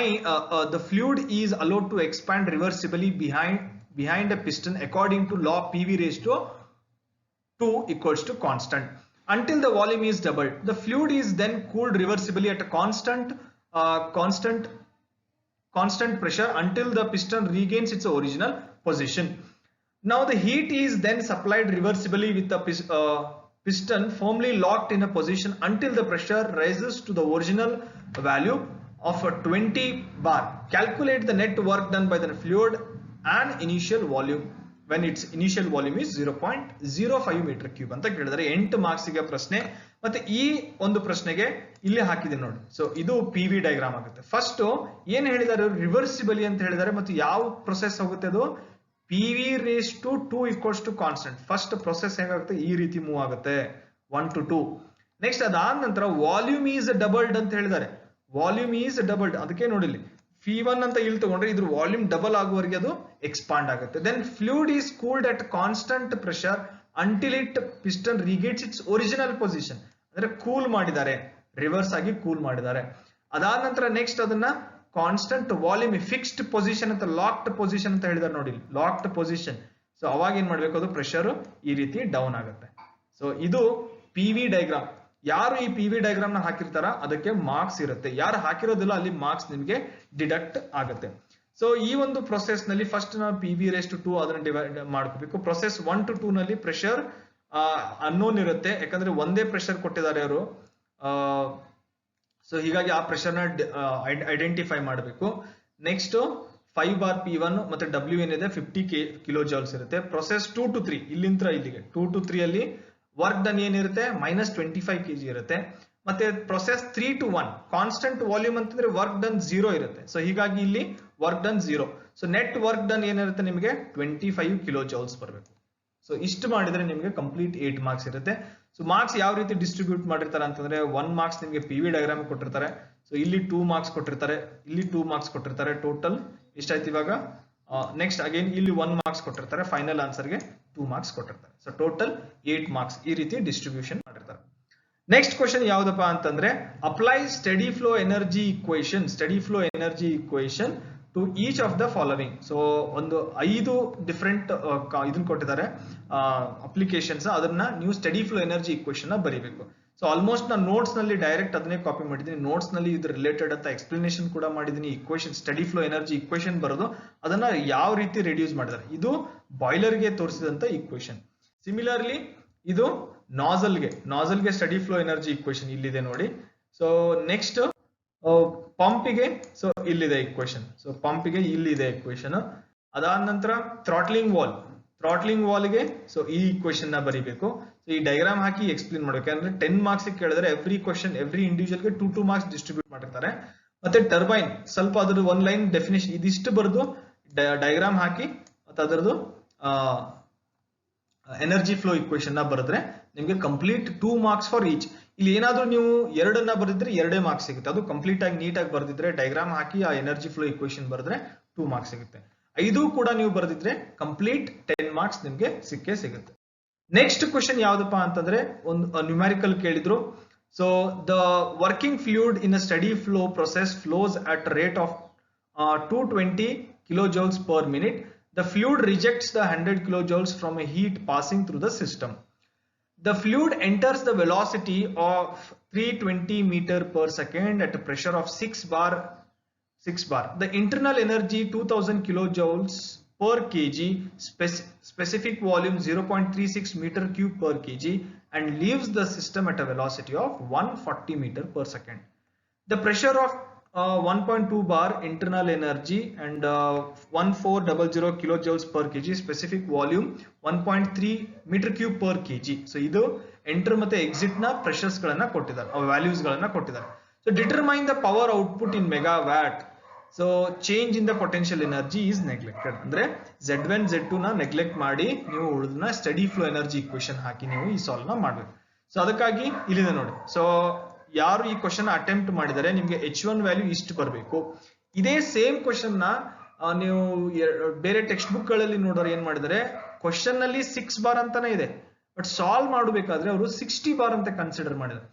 The fluid is allowed to expand reversibly behind a piston according to law PV raised to 2 equals to constant until the volume is doubled. The fluid is then cooled reversibly at a constant pressure until the piston regains its original position. Now the heat is then supplied reversibly with the piston firmly locked in a position until the pressure rises to the original value of a 20 bar. Calculate the net work done by the fluid and initial volume when its initial volume is 0.05 meter cube ಅಂತ ಕೇಳಿದರೆ 8 marks ಗೆ ಪ್ರಶ್ನೆ. ಮತ್ತೆ ಈ ಒಂದು ಪ್ರಶ್ನೆಗೆ ಇಲ್ಲಿ ಹಾಕಿದೆ ನೋಡಿ. ಸೊ ಇದು ಪಿ ವಿ ಡಯಾಗ್ರಾಮ್ ಆಗುತ್ತೆ. ಫಸ್ಟ್ ಏನ್ ಹೇಳಿದ್ದಾರೆ, ರಿವರ್ಸಿಬಲಿ ಅಂತ ಹೇಳಿದ್ದಾರೆ. ಮತ್ತು ಯಾವ ಪ್ರೊಸೆಸ್ ಹೋಗುತ್ತೆ, ಅದು PV raised to 2 equals to constant. First process ಹೇಗಾಗುತ್ತೆ, ಈ ರೀತಿ ಮೂವ್ ಆಗುತ್ತೆ 1 to 2. ನೆಕ್ಸ್ಟ್ ಅದಾದ ನಂತರ ವಾಲ್ಯೂಮ್ ಈಸ್ ಡಬಲ್ಡ್ ಅಂತ ಹೇಳಿದ್ದಾರೆ. ವಾಲ್ಯೂಮ್ ಈಸ್ ಡಬಲ್ಡ್, ಅದಕ್ಕೆ ನೋಡಿಲಿ P1 ಅಂತ ಇಲ್ಲಿ ತಗೊಂಡ್ರೆ ಇದ್ರ ವಾಲ್ಯೂಮ್ ಡಬಲ್ ಆಗುವವರೆಗೆ ಅದು ಎಕ್ಸ್ಪಾಂಡ್ ಆಗುತ್ತೆ. Then fluid is cooled at constant pressure until it piston regains its original position. ಅಂದ್ರೆ ಕೂಲ್ ಮಾಡಿದ್ದಾರೆ, ರಿವರ್ಸ್ ಆಗಿ ಕೂಲ್ ಮಾಡಿದ್ದಾರೆ. ಅದಾದ ನಂತರ ನೆಕ್ಸ್ಟ್ ಅದನ್ನ ಕಾನ್ಸ್ಟಂಟ್ ವಾಲ್ಯೂಮ್ ಫಿಕ್ಸ್ಡ್ ಪೊಸಿಷನ್ ಅಂತ ಲಾಕ್ಡ್ ಪೊಸಿಷನ್ ಅಂತ ಹೇಳಿದಾರೆ ನೋಡಿ, ಲಾಕ್ಡ್ ಪೊಸಿಷನ್. ಸೊ ಅವಾಗ ಏನ್ ಮಾಡ್ಬೇಕು, ಅದು ಪ್ರೆಷರ್ ಈ ರೀತಿ ಡೌನ್ ಆಗುತ್ತೆ. ಸೊ ಇದು ಪಿ ವಿ ಡಯಾಗ್ರಾಮ್. ಯಾರು ಈ ಪಿ ವಿ ಡಯಾಗ್ರಾಮ್ ನ ಹಾಕಿರ್ತಾರ ಅದಕ್ಕೆ ಮಾರ್ಕ್ಸ್ ಇರುತ್ತೆ, ಯಾರು ಹಾಕಿರೋದಿಲ್ಲ ಅಲ್ಲಿ ಮಾರ್ಕ್ಸ್ ನಿಮಗೆ ಡಿಡಕ್ಟ್ ಆಗುತ್ತೆ. ಸೊ ಈ ಒಂದು ಪ್ರೊಸೆಸ್ ನಲ್ಲಿ ಫಸ್ಟ್ ನಾವು ಪಿ ವಿ ರೇಸ್ ಟು 2 ಅದನ್ನ ಡಿವೈಡ್ ಮಾಡ್ಕೋಬೇಕು. ಪ್ರೊಸೆಸ್ 1 to 2 ನಲ್ಲಿ ಪ್ರೆಷರ್ ಅನ್ನೋನ್ ಇರುತ್ತೆ, ಯಾಕಂದ್ರೆ ಒಂದೇ ಪ್ರೆಷರ್ ಕೊಟ್ಟಿದ್ದಾರೆ ಅವರು. ಸೊ ಹೀಗಾಗಿ ಆ ಪ್ರೆಷರ್ ನ ಐಡೆಂಟಿಫೈ ಮಾಡಬೇಕು. ನೆಕ್ಸ್ಟ್ 5 ಬಾರ್ P1 ಮತ್ತೆ W ಏನಿದೆ 50 ಕಿಲೋ ಜೌಲ್ಸ್ ಇರುತ್ತೆ. ಪ್ರೊಸೆಸ್ 2 to 3 ಇಲ್ಲಿಂದ ಇಲ್ಲಿಗೆ 2 to 3 ಅಲ್ಲಿ ವರ್ಕ್ ಡನ್ ಏನಿರುತ್ತೆ -25 kg ಇರುತ್ತೆ. ಮತ್ತೆ ಪ್ರೊಸೆಸ್ 3 to 1 ಕಾನ್ಸ್ಟಂಟ್ ವಾಲ್ಯೂಮ್ ಅಂತಂದ್ರೆ ವರ್ಕ್ ಡನ್ 0 ಇರುತ್ತೆ. ಸೊ ಹೀಗಾಗಿ ಇಲ್ಲಿ work done 0. So net work done ಏನಿರುತ್ತೆ ನಿಮಗೆ 25 ಕಿಲೋ ಜೌಲ್ಸ್ ಬರಬೇಕು. ಸೊ ಇಷ್ಟು ಮಾಡಿದ್ರೆ ನಿಮಗೆ ಕಂಪ್ಲೀಟ್ 8 ಮಾರ್ಕ್ಸ್ ಇರುತ್ತೆ. ಸೊ ಮಾರ್ಕ್ಸ್ ಯಾವ ರೀತಿ ಡಿಸ್ಟ್ರಿಬ್ಯೂಟ್ ಮಾಡಿರ್ತಾರೆ ಅಂತಂದ್ರೆ 1 ಮಾರ್ಕ್ಸ್ ನಿಮಗೆ ಪಿ ವಿ ಡಯಾಗ್ರಾಮ್ ಕೊಟ್ಟಿರ್ತಾರೆ. ಸೊ ಇಲ್ಲಿ 2 ಮಾರ್ಕ್ಸ್ ಕೊಟ್ಟಿರ್ತಾರೆ, ಇಲ್ಲಿ 2 ಮಾರ್ಕ್ಸ್ ಕೊಟ್ಟಿರ್ತಾರೆ. ಟೋಟಲ್ ಎಷ್ಟಾಯ್ತು ಇವಾಗ, ನೆಕ್ಸ್ಟ್ ಅಗೇನ್ ಇಲ್ಲಿ 1 ಮಾರ್ಕ್ಸ್ ಕೊಟ್ಟಿರ್ತಾರೆ, ಫೈನಲ್ ಆನ್ಸರ್ಗೆ 2 ಮಾರ್ಕ್ಸ್ ಕೊಟ್ಟಿರ್ತಾರೆ. ಸೊ ಟೋಟಲ್ 8 ಮಾರ್ಕ್ಸ್ ಈ ರೀತಿ ಡಿಸ್ಟ್ರಿಬ್ಯೂಷನ್ ಮಾಡಿರ್ತಾರೆ. ನೆಕ್ಸ್ಟ್ ಕ್ವಶನ್ ಯಾವ್ದಪ್ಪ ಅಂತಂದ್ರೆ apply steady flow energy equation to each of the following. So ಒಂದು 5 ಡಿಫ್ರೆಂಟ್ ಇದನ್ನ ಕೊಟ್ಟಿದ್ದಾರೆ ಅಪ್ಲಿಕೇಶನ್ಸ್, ಅದನ್ನ ನೀವು ಸ್ಟಡಿ ಫ್ಲೋ ಎನರ್ಜಿ ಇಕ್ವೇಶನ್ ಬರೀಬೇಕು. ಸೊ ಆಲ್ಮೋಸ್ಟ್ ನಾನು ನೋಟ್ಸ್ ನಲ್ಲಿ ಡೈರೆಕ್ಟ್ ಅದನ್ನೇ ಕಾಪಿ ಮಾಡಿದ್ದೀನಿ. ನೋಟ್ಸ್ ನಲ್ಲಿ ಇದ್ರ ರಿಲೇಟೆಡ್ ಅಂತ ಎಕ್ಸ್ಪ್ಲನೇಷನ್ ಕೂಡ ಮಾಡಿದ್ದೀನಿ. Equation, steady flow energy equation ಬರೋದು ಅದನ್ನ ಯಾವ ರೀತಿ ರಿಡ್ಯೂಸ್ ಮಾಡಿದ್ದಾರೆ, ಇದು ಬಾಯ್ಲರ್ ಗೆ ತೋರಿಸಿದಂತ ಇಕ್ವೇಶನ್. ಸಿಮಿಲರ್ಲಿ ಇದು ನಾಸಲ್ಗೆ ಸ್ಟಡಿ ಫ್ಲೋ ಎನರ್ಜಿ ಇಕ್ವೇಶನ್ ಇಲ್ಲಿದೆ ನೋಡಿ. ಸೊ ನೆಕ್ಸ್ಟ್ ಪಂಪಿಗೆ, ಸೊ ಇಲ್ಲಿದೆ ಇಕ್ವೇಶನ್. ಸೊ ಪಂಪಿಗೆ ಇಲ್ಲಿದೆ ಇಕ್ವೇಶನ್. ಅದಾದ ನಂತರ ಥ್ರಾಟ್ಲಿಂಗ್ ವಾಲ್ಗೆ ಸೊ ಈ ಇಕ್ವೇಶನ್ ನ ಬರೀಬೇಕು. ಸೊ ಈ ಡೈಗ್ರಾಮ್ ಹಾಕಿ ಎಕ್ಸ್ಪ್ಲೇನ್ ಮಾಡ್ಬೇಕು. ಅಂದ್ರೆ 10 ಮಾರ್ಕ್ಸ್ ಕೇಳಿದ್ರೆ ಎವ್ರಿ ಕ್ವಶನ್ ಎವ್ರಿ ಇಂಡಿವಿಜುವಲ್ ಗೆ 2 ಮಾರ್ಕ್ಸ್ ಡಿಸ್ಟ್ರಿಬ್ಯೂಟ್ ಮಾಡಿರ್ತಾರೆ. ಮತ್ತೆ ಟರ್ಬೈನ್ ಸ್ವಲ್ಪ ಅದ್ರದ್ದು ಒನ್ ಲೈನ್ ಡೆಫಿನೇಷನ್ ಇದಿಷ್ಟು ಬರೆದು ಡೈಗ್ರಾಮ್ ಹಾಕಿ ಮತ್ತೆ ಅದರದ್ದು ಎನರ್ಜಿ ಫ್ಲೋ ಇಕ್ವೇಶನ್ ನ ಬರೆದ್ರೆ ನಿಮ್ಗೆ ಕಂಪ್ಲೀಟ್ 2 ಮಾರ್ಕ್ಸ್ ಫಾರ್ ಈಚ್. ಇಲ್ಲಿ ಏನಾದ್ರೂ ನೀವು ಎರಡನ್ನ ಬರೆದಿದ್ರೆ 2 ಮಾರ್ಕ್ಸ್ ಸಿಗುತ್ತೆ. ಅದು ಕಂಪ್ಲೀಟ್ ಆಗಿ ನೀಟಾಗಿ ಬರೆದಿದ್ರೆ ಡೈಗ್ರಾಮ್ ಹಾಕಿ ಆ ಎನರ್ಜಿ ಫ್ಲೋ ಇಕ್ವೇಶನ್ ಬರೆದ್ರೆ 2 ಮಾರ್ಕ್ಸ್ ಸಿಗುತ್ತೆ. 5 ಕೂಡ ನೀವು ಬರೆದಿದ್ರೆ ಕಂಪ್ಲೀಟ್ 10 ಮಾರ್ಕ್ಸ್ ನಿಮ್ಗೆ ಸಿಗುತ್ತೆ. ನೆಕ್ಸ್ಟ್ ಕ್ವಶನ್ ಯಾವ್ದಪ್ಪ ಅಂತಂದ್ರೆ ಒಂದು ನ್ಯೂಮ್ಯಾರಿಕಲ್ ಕೇಳಿದ್ರು. So the working fluid in a study flow process flows at rate of 220 kilojoules per minute. The fluid rejects the 100 kilojoules from a heat passing through the system. The fluid enters the velocity of 320 meter per second at a pressure of 6 bar. The internal energy 2000 kilojoules per kg, specific volume 0.36 meter cube per kg, and leaves the system at a velocity of 140 meter per second. The pressure of 1.2 bar internal energy and 1400 kilojoules per kg, specific volume 1.3 meter cube per kg. So ಇದು enter ಮತ್ತೆ exit ನ pressures ಗಳನ್ನ ಕೊಟ್ಟಿದ್ದಾರೆ, values ಗಳನ್ನ ಕೊಟ್ಟಿದ್ದಾರೆ. So determine the power output in megawatt. So change in the potential energy is neglected. ಅಂದ್ರೆ Z1 Z2 ನ neglect ಮಾಡಿ ನೀವು ಉಳಿದನ್ನ ಸ್ಟಡಿ ಫ್ಲೋ ಎನರ್ಜಿ ಇಕ್ವೇಶನ್ ಹಾಕಿ ನೀವು ಈ ಸಾಲ್ವ್ ನ ಮಾಡ್ಬೇಕು. ಸೊ ಅದಕ್ಕಾಗಿ ಇಲ್ಲಿದೆ ನೋಡಿ. ಸೊ ಯಾರು ಈ ಕ್ವಶನ್ ಅಟೆಂಪ್ಟ್ ಮಾಡಿದರೆ ನಿಮ್ಗೆ H1 ವ್ಯಾಲ್ಯೂ ಇಷ್ಟು ಬರಬೇಕು. ಇದೇ ಸೇಮ್ ಕ್ವಶನ್ ನ ನೀವು ಬೇರೆ ಟೆಕ್ಸ್ಟ್ ಬುಕ್ ಗಳಲ್ಲಿ ನೋಡೋರು ಏನ್ ಮಾಡಿದರೆ, ಕ್ವಶನ್ ನಲ್ಲಿ 6 ಬಾರ್ ಅಂತಾನೆ ಇದೆ, ಬಟ್ ಸಾಲ್ವ್ ಮಾಡಬೇಕಾದ್ರೆ ಅವರು 60 ಬಾರ್ ಅಂತ ಕನ್ಸಿಡರ್ ಮಾಡಿದ್ದಾರೆ.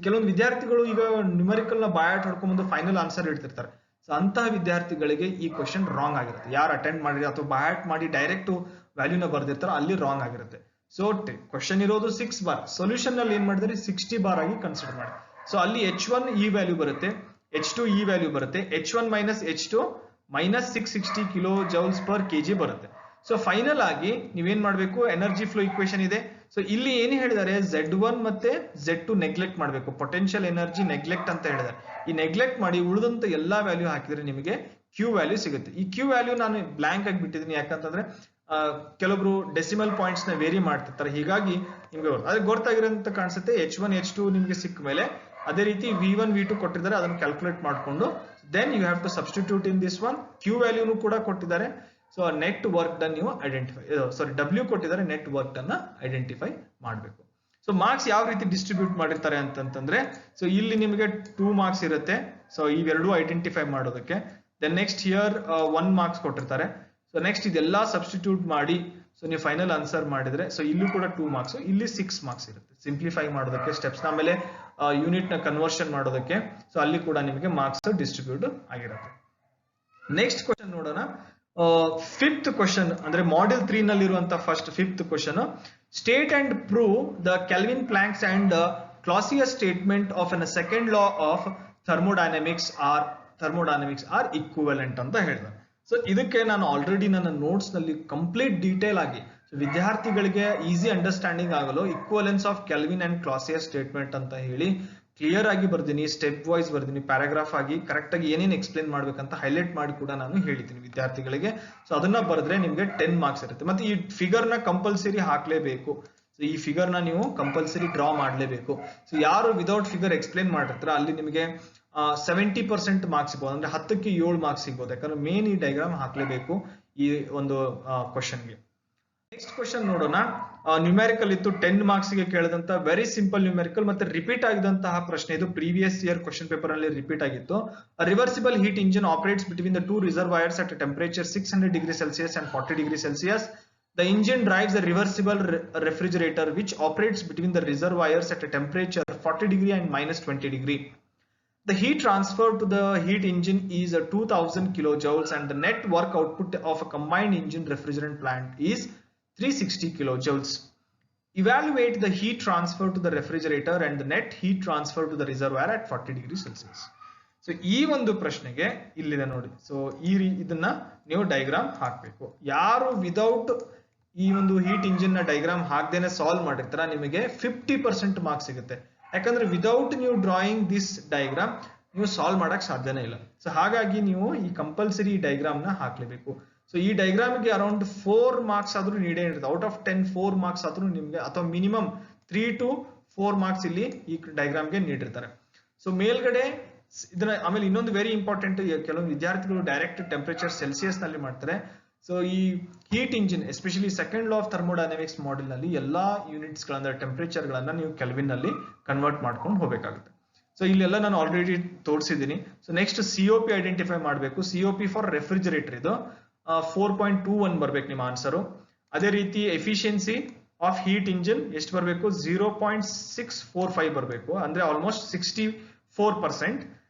ಕೆಲವೊಂದು ವಿದ್ಯಾರ್ಥಿಗಳು ಈಗ ನ್ಯೂಮರಿಕಲ್ ನ ಬಾಯಾಟ್ ಹೊಡ್ಕೊಂಡ್ಬಂದು ಫೈನಲ್ ಆನ್ಸರ್ ಇಡ್ತಿರ್ತಾರೆ. ಸೊ ಅಂತಹ ವಿದ್ಯಾರ್ಥಿಗಳಿಗೆ ಈ ಕ್ವಶನ್ ರಾಂಗ್ ಆಗಿರುತ್ತೆ. ಯಾರು ಅಟೆಂಡ್ ಮಾಡಿರಿ ಅಥವಾ ಬಾಯಾಟ್ ಮಾಡಿ ಡೈರೆಕ್ಟ್ ವ್ಯಾಲ್ಯೂನ ಬರ್ದಿರ್ತಾರೋ ಅಲ್ಲಿ ರಾಂಗ್ ಆಗಿರುತ್ತೆ. ಸೊ ಕ್ವಶನ್ ಇರೋದು 6 ಬಾರ್, ಸೊಲ್ಯೂಷನ್ ನಲ್ಲಿ ಏನ್ ಮಾಡಿದ್ರೆ 60 ಬಾರ್ ಆಗಿ ಕನ್ಸಿಡರ್ ಮಾಡಿ. ಸೊ ಅಲ್ಲಿ H1 ಈ ವ್ಯಾಲ್ಯೂ ಬರುತ್ತೆ, H2 ಈ ವ್ಯಾಲ್ಯೂ ಬರುತ್ತೆ, H1 minus H2 minus 660 kilo joules per KG ಬರುತ್ತೆ. ಸೊ ಫೈನಲ್ ಆಗಿ ನೀವೇನ್ ಮಾಡ್ಬೇಕು, ಎನರ್ಜಿ ಫ್ಲೋ ಇಕ್ವೇಶನ್ ಇದೆ. ಸೊ ಇಲ್ಲಿ ಏನು ಹೇಳಿದ್ದಾರೆ, Z1 ಮತ್ತೆ Z2 ನೆಗ್ಲೆಕ್ಟ್ ಮಾಡಬೇಕು, ಪೊಟೆನ್ಶಿಯಲ್ ಎನರ್ಜಿ ನೆಗ್ಲೆಕ್ಟ್ ಅಂತ ಹೇಳಿದ್ದಾರೆ. ಈ ನೆಗ್ಲೆಕ್ಟ್ ಮಾಡಿ ಉಳಿದಂತ ಎಲ್ಲಾ ವ್ಯಾಲ್ಯೂ ಹಾಕಿದ್ರೆ ನಿಮಗೆ Q ವ್ಯಾಲ್ಯೂ ಸಿಗುತ್ತೆ. ಈ Q ವ್ಯಾಲ್ಯೂ ನಾನು ಬ್ಲಾಂಕ್ ಆಗಿ ಬಿಟ್ಟಿದ್ದೀನಿ, ಯಾಕಂತಂದ್ರೆ ಕೆಲವೊಬ್ರು ಡೆಸಿಮಲ್ ಪಾಯಿಂಟ್ಸ್ ನ ವೇರಿ ಮಾಡ್ತಿರ್ತಾರೆ, ಹೀಗಾಗಿ ನಿಮ್ಗೆ ಅದೇ ಗೊತ್ತಾಗಿರೋಂತ ಕಾಣಿಸುತ್ತೆ. H1 H2 ನಿಮ್ಗೆ ಸಿಕ್ಕ ಮೇಲೆ ಅದೇ ರೀತಿ V1 V2 ಕೊಟ್ಟಿದ್ದಾರೆ, ಅದನ್ನು ಕ್ಯಾಲ್ಕುಲೇಟ್ ಮಾಡಿಕೊಂಡು then you have to substitute in this one. Q ವ್ಯಾಲ್ಯೂನು ಕೂಡ ಕೊಟ್ಟಿದ್ದಾರೆ. ಸೊ ನೆಟ್ ವರ್ಕ್ ಡನ್ ನೀವು ಐಡೆಂಟಿಫೈ, W ಕೊಟ್ಟಿದ್ದಾರೆ, ನೆಟ್ ವರ್ಕ್ ಅನ್ನ ಐಡೆಂಟಿಫೈ ಮಾಡಬೇಕು. ಸೊ ಮಾರ್ಕ್ಸ್ ಯಾವ ರೀತಿ ಡಿಸ್ಟ್ರಿಬ್ಯೂಟ್ ಮಾಡಿರ್ತಾರೆ ಅಂತಂದ್ರೆ, ಸೊ ಇಲ್ಲಿ ನಿಮಗೆ 2 ಮಾರ್ಕ್ಸ್ ಇರುತ್ತೆ. ಸೊ ಇವೆರಡು ಐಡೆಂಟಿಫೈ ಮಾಡೋದಕ್ಕೆ. ದೆನ್ ನೆಕ್ಸ್ಟ್ ಹಿಯರ್ 1 ಮಾರ್ಕ್ಸ್ ಕೊಟ್ಟಿರ್ತಾರೆ. ಸೊ ನೆಕ್ಸ್ಟ್ ಇದೆಲ್ಲ ಸಬ್ಸ್ಟಿಟ್ಯೂಟ್ ಮಾಡಿ ಸೊ ನೀವು ಫೈನಲ್ ಆನ್ಸರ್ ಮಾಡಿದ್ರೆ ಸೊ ಇಲ್ಲೂ ಕೂಡ 2 ಮಾರ್ಕ್ಸ್, ಇಲ್ಲಿ 6 ಮಾರ್ಕ್ಸ್ ಇರುತ್ತೆ. ಸಿಂಪ್ಲಿಫೈ ಮಾಡೋದಕ್ಕೆ ಸ್ಟೆಪ್ಸ್, ಆಮೇಲೆ ಯೂನಿಟ್ ನ ಕನ್ವರ್ಷನ್ ಮಾಡೋದಕ್ಕೆ ಸೊ ಅಲ್ಲಿ ಕೂಡ ನಿಮಗೆ ಮಾರ್ಕ್ಸ್ ಡಿಸ್ಟ್ರಿಬ್ಯೂಟ್ ಆಗಿರುತ್ತೆ. ನೆಕ್ಸ್ಟ್ ಕ್ವಶನ್ ನೋಡೋಣ. ಫಿಫ್ತ್ ಕ್ವಶನ್ ಅಂದ್ರೆ ಮಾಡ್ಯೂಲ್ 3 ನಲ್ಲಿರುವಂತಹ fifth question. State and prove the Kelvin Planck's and Clausius statement of an second law of thermodynamics are equivalent ಅಂತ ಹೇಳಿದ್ದಾರೆ. ಸೊ ಇದಕ್ಕೆ ನಾನು ಆಲ್ರೆಡಿ ನನ್ನ ನೋಟ್ಸ್ ನಲ್ಲಿ ಕಂಪ್ಲೀಟ್ ಡೀಟೇಲ್ ಆಗಿ ವಿದ್ಯಾರ್ಥಿಗಳಿಗೆ ಈಸಿ ಅಂಡರ್ಸ್ಟ್ಯಾಂಡಿಂಗ್ ಆಗಲು equivalence of Kelvin and Clausius statement ಅಂತ ಹೇಳಿ ಕ್ಲಿಯರ್ ಆಗಿ ಬರ್ದೀನಿ, ಸ್ಟೆಪ್ ವೈಸ್ ಬರ್ದೀನಿ, ಪ್ಯಾರಾಗ್ರಾಫ್ ಆಗಿ ಕರೆಕ್ಟ್ ಆಗಿ ಏನೇನು ಎಕ್ಸ್ಪ್ಲೇನ್ ಮಾಡ್ಬೇಕಂತ ಹೈಲೈಟ್ ಮಾಡಿ ಕೂಡ ನಾನು ಹೇಳಿದ್ದೀನಿ ವಿದ್ಯಾರ್ಥಿಗಳಿಗೆ. ಸೊ ಅದನ್ನ ಬರೆದ್ರೆ ನಿಮ್ಗೆ 10 ಮಾರ್ಕ್ಸ್ ಇರುತ್ತೆ. ಮತ್ತೆ ಈ ಫಿಗರ್ ನ ಕಂಪಲ್ಸರಿ ಹಾಕ್ಲೇಬೇಕು. ಸೊ ಈ ಫಿಗರ್ ನ ನೀವು ಕಂಪಲ್ಸರಿ ಡ್ರಾ ಮಾಡ್ಲೇಬೇಕು. ಸೊ ಯಾರು ವಿದೌಟ್ ಫಿಗರ್ ಎಕ್ಸ್ಪ್ಲೇನ್ ಮಾಡಿರ್ತಾರ ಅಲ್ಲಿ ನಿಮಗೆ 70% ಮಾರ್ಕ್ಸ್ ಸಿಗ್ಬೋದು, ಅಂದ್ರೆ 10ಕ್ಕೆ 7 ಮಾರ್ಕ್ಸ್ ಸಿಗ್ಬೋದು. ಯಾಕಂದ್ರೆ ಮೇನ್ ಈ ಡೈಗ್ರಾಮ್ ಹಾಕ್ಲೇಬೇಕು ಈ ಒಂದು ಕ್ವಶನ್ಗೆ. ನೆಕ್ಸ್ಟ್ ಕ್ವಶನ್ ನೋಡೋಣ. ನ್ಯೂಮ್ಯಾರಿಕಲ್ ಇತ್ತು, 10 ಮಾರ್ಕ್ಸ್ ಗೆ ಕೇಳಿದಂತ ವೆರಿ ಸಿಂಪಲ್ ನ್ಯೂಮ್ಯಾರಿಕಲ್, ಮತ್ತೆ ರಿಪೀಟ್ ಆಗಿದಂತಹ ಪ್ರಶ್ನೆ ಇದು. ಪ್ರೀವಿಯಸ್ ಇಯರ್ ಕ್ವಶನ್ ಪೇಪರ್ ಅಲ್ಲಿ ರಿಪೀಟ್ ಆಗಿತ್ತು. Reversible heat engine operates between the 2 reservoirs at a temperature 600 degrees Celsius and 40 degrees Celsius. The engine drives a reversible refrigerator which operates between the reservoirs at a temperature 40 degree and minus 20 degree. The heat transferred to the heat engine is 2000 kilojoules and the net work output of a combined engine refrigerant plant is 360 kilojoules. evaluate the heat transfer to the refrigerator and the net heat transfer to the reservoir at 40 degrees Celsius. So ಈ ಒಂದು ಪ್ರಶ್ನೆಗೆ ಇಲ್ಲಿದೆ ನೋಡಿ. So ಇದನ್ನ ನೀವು diagram ಹಾಕಬೇಕು. ಯಾರು without ಈ ಒಂದು ಹೀಟ್ ಇಂಜಿನ್ ನ ಡೈಗ್ರಾಮ್ ಹಾಕ್ದೇನೆ ಸಾಲ್ವ್ ಮಾಡಿರ್ತಾರ ನಿಮಗೆ 50% ಮಾರ್ಕ್ಸ್ ಸಿಗುತ್ತೆ. ಯಾಕಂದ್ರೆ ವಿದೌಟ್ ನೀವು ಡ್ರಾಯಿಂಗ್ ದಿಸ್ ಡೈಗ್ರಾಮ್ ನೀವು ಸಾಲ್ವ್ ಮಾಡಕ್ ಸಾಧ್ಯನೇ ಇಲ್ಲ. ಸೊ ಹಾಗಾಗಿ ನೀವು ಈ ಕಂಪಲ್ಸರಿ ಡೈಗ್ರಾಮ್ ನ ಹಾಕ್ಲೇಬೇಕು. ಸೊ ಈ ಡೈಗ್ರಾಮ್ಗೆ ಅರೌಂಡ್ 4 ಮಾರ್ಕ್ಸ್ ಆದ್ರೂ ನೀಡೇ ಇರುತ್ತೆ. ಔಟ್ ಆಫ್ 10 4 ಮಾರ್ಕ್ಸ್ ಆದ್ರೂ ನಿಮ್ಗೆ, ಅಥವಾ ಮಿನಿಮಮ್ 3 to 4 ಮಾರ್ಕ್ಸ್ ಇಲ್ಲಿ ಈ ಡೈಗ್ರಾಮ್ಗೆ ನೀಡಿರ್ತಾರೆ. ಸೊ ಮೇಲ್ಗಡೆ ಇದನ್ನ ಆಮೇಲೆ ಇನ್ನೊಂದು ವೆರಿ ಇಂಪಾರ್ಟೆಂಟ್, ಕೆಲವೊಂದು ವಿದ್ಯಾರ್ಥಿಗಳು ಡೈರೆಕ್ಟ್ ಟೆಂಪರೇಚರ್ ಸೆಲ್ಸಿಯಸ್ ನಲ್ಲಿ ಮಾಡ್ತಾರೆ. ಸೊ ಈ heat engine especially second law of thermodynamics model ನಲ್ಲಿ ಎಲ್ಲಾ ಯೂನಿಟ್ಸ್ ಗಳನ್ನ ಟೆಂಪರೇಚರ್ ಗಳನ್ನ ನೀವು ಕೆಲ್ವಿನ್ ನಲ್ಲಿ ಕನ್ವರ್ಟ್ ಮಾಡ್ಕೊಂಡು ಹೋಗಬೇಕಾಗುತ್ತೆ. ಸೊ ಇಲ್ಲೆಲ್ಲ ನಾನು ಆಲ್ರೆಡಿ ತೋರಿಸಿದ್ದೀನಿ. ಸೊ ನೆಕ್ಸ್ಟ್ COP ಐಡೆಂಟಿಫೈ ಮಾಡಬೇಕು. COP ಫಾರ್ ರೆಫ್ರಿಜರೇಟರ್ ಇದು 4.21 ಬರ್ಬೇಕು ನಿಮ್ಮ ಆನ್ಸರು. ಅದೇ ರೀತಿ ಎಫಿಷಿಯನ್ಸಿ ಆಫ್ ಹೀಟ್ ಇಂಜಿನ್ ಎಷ್ಟು ಬರಬೇಕು? 0.645 ಬರಬೇಕು, ಅಂದ್ರೆ ಆಲ್ಮೋಸ್ಟ್ 64%.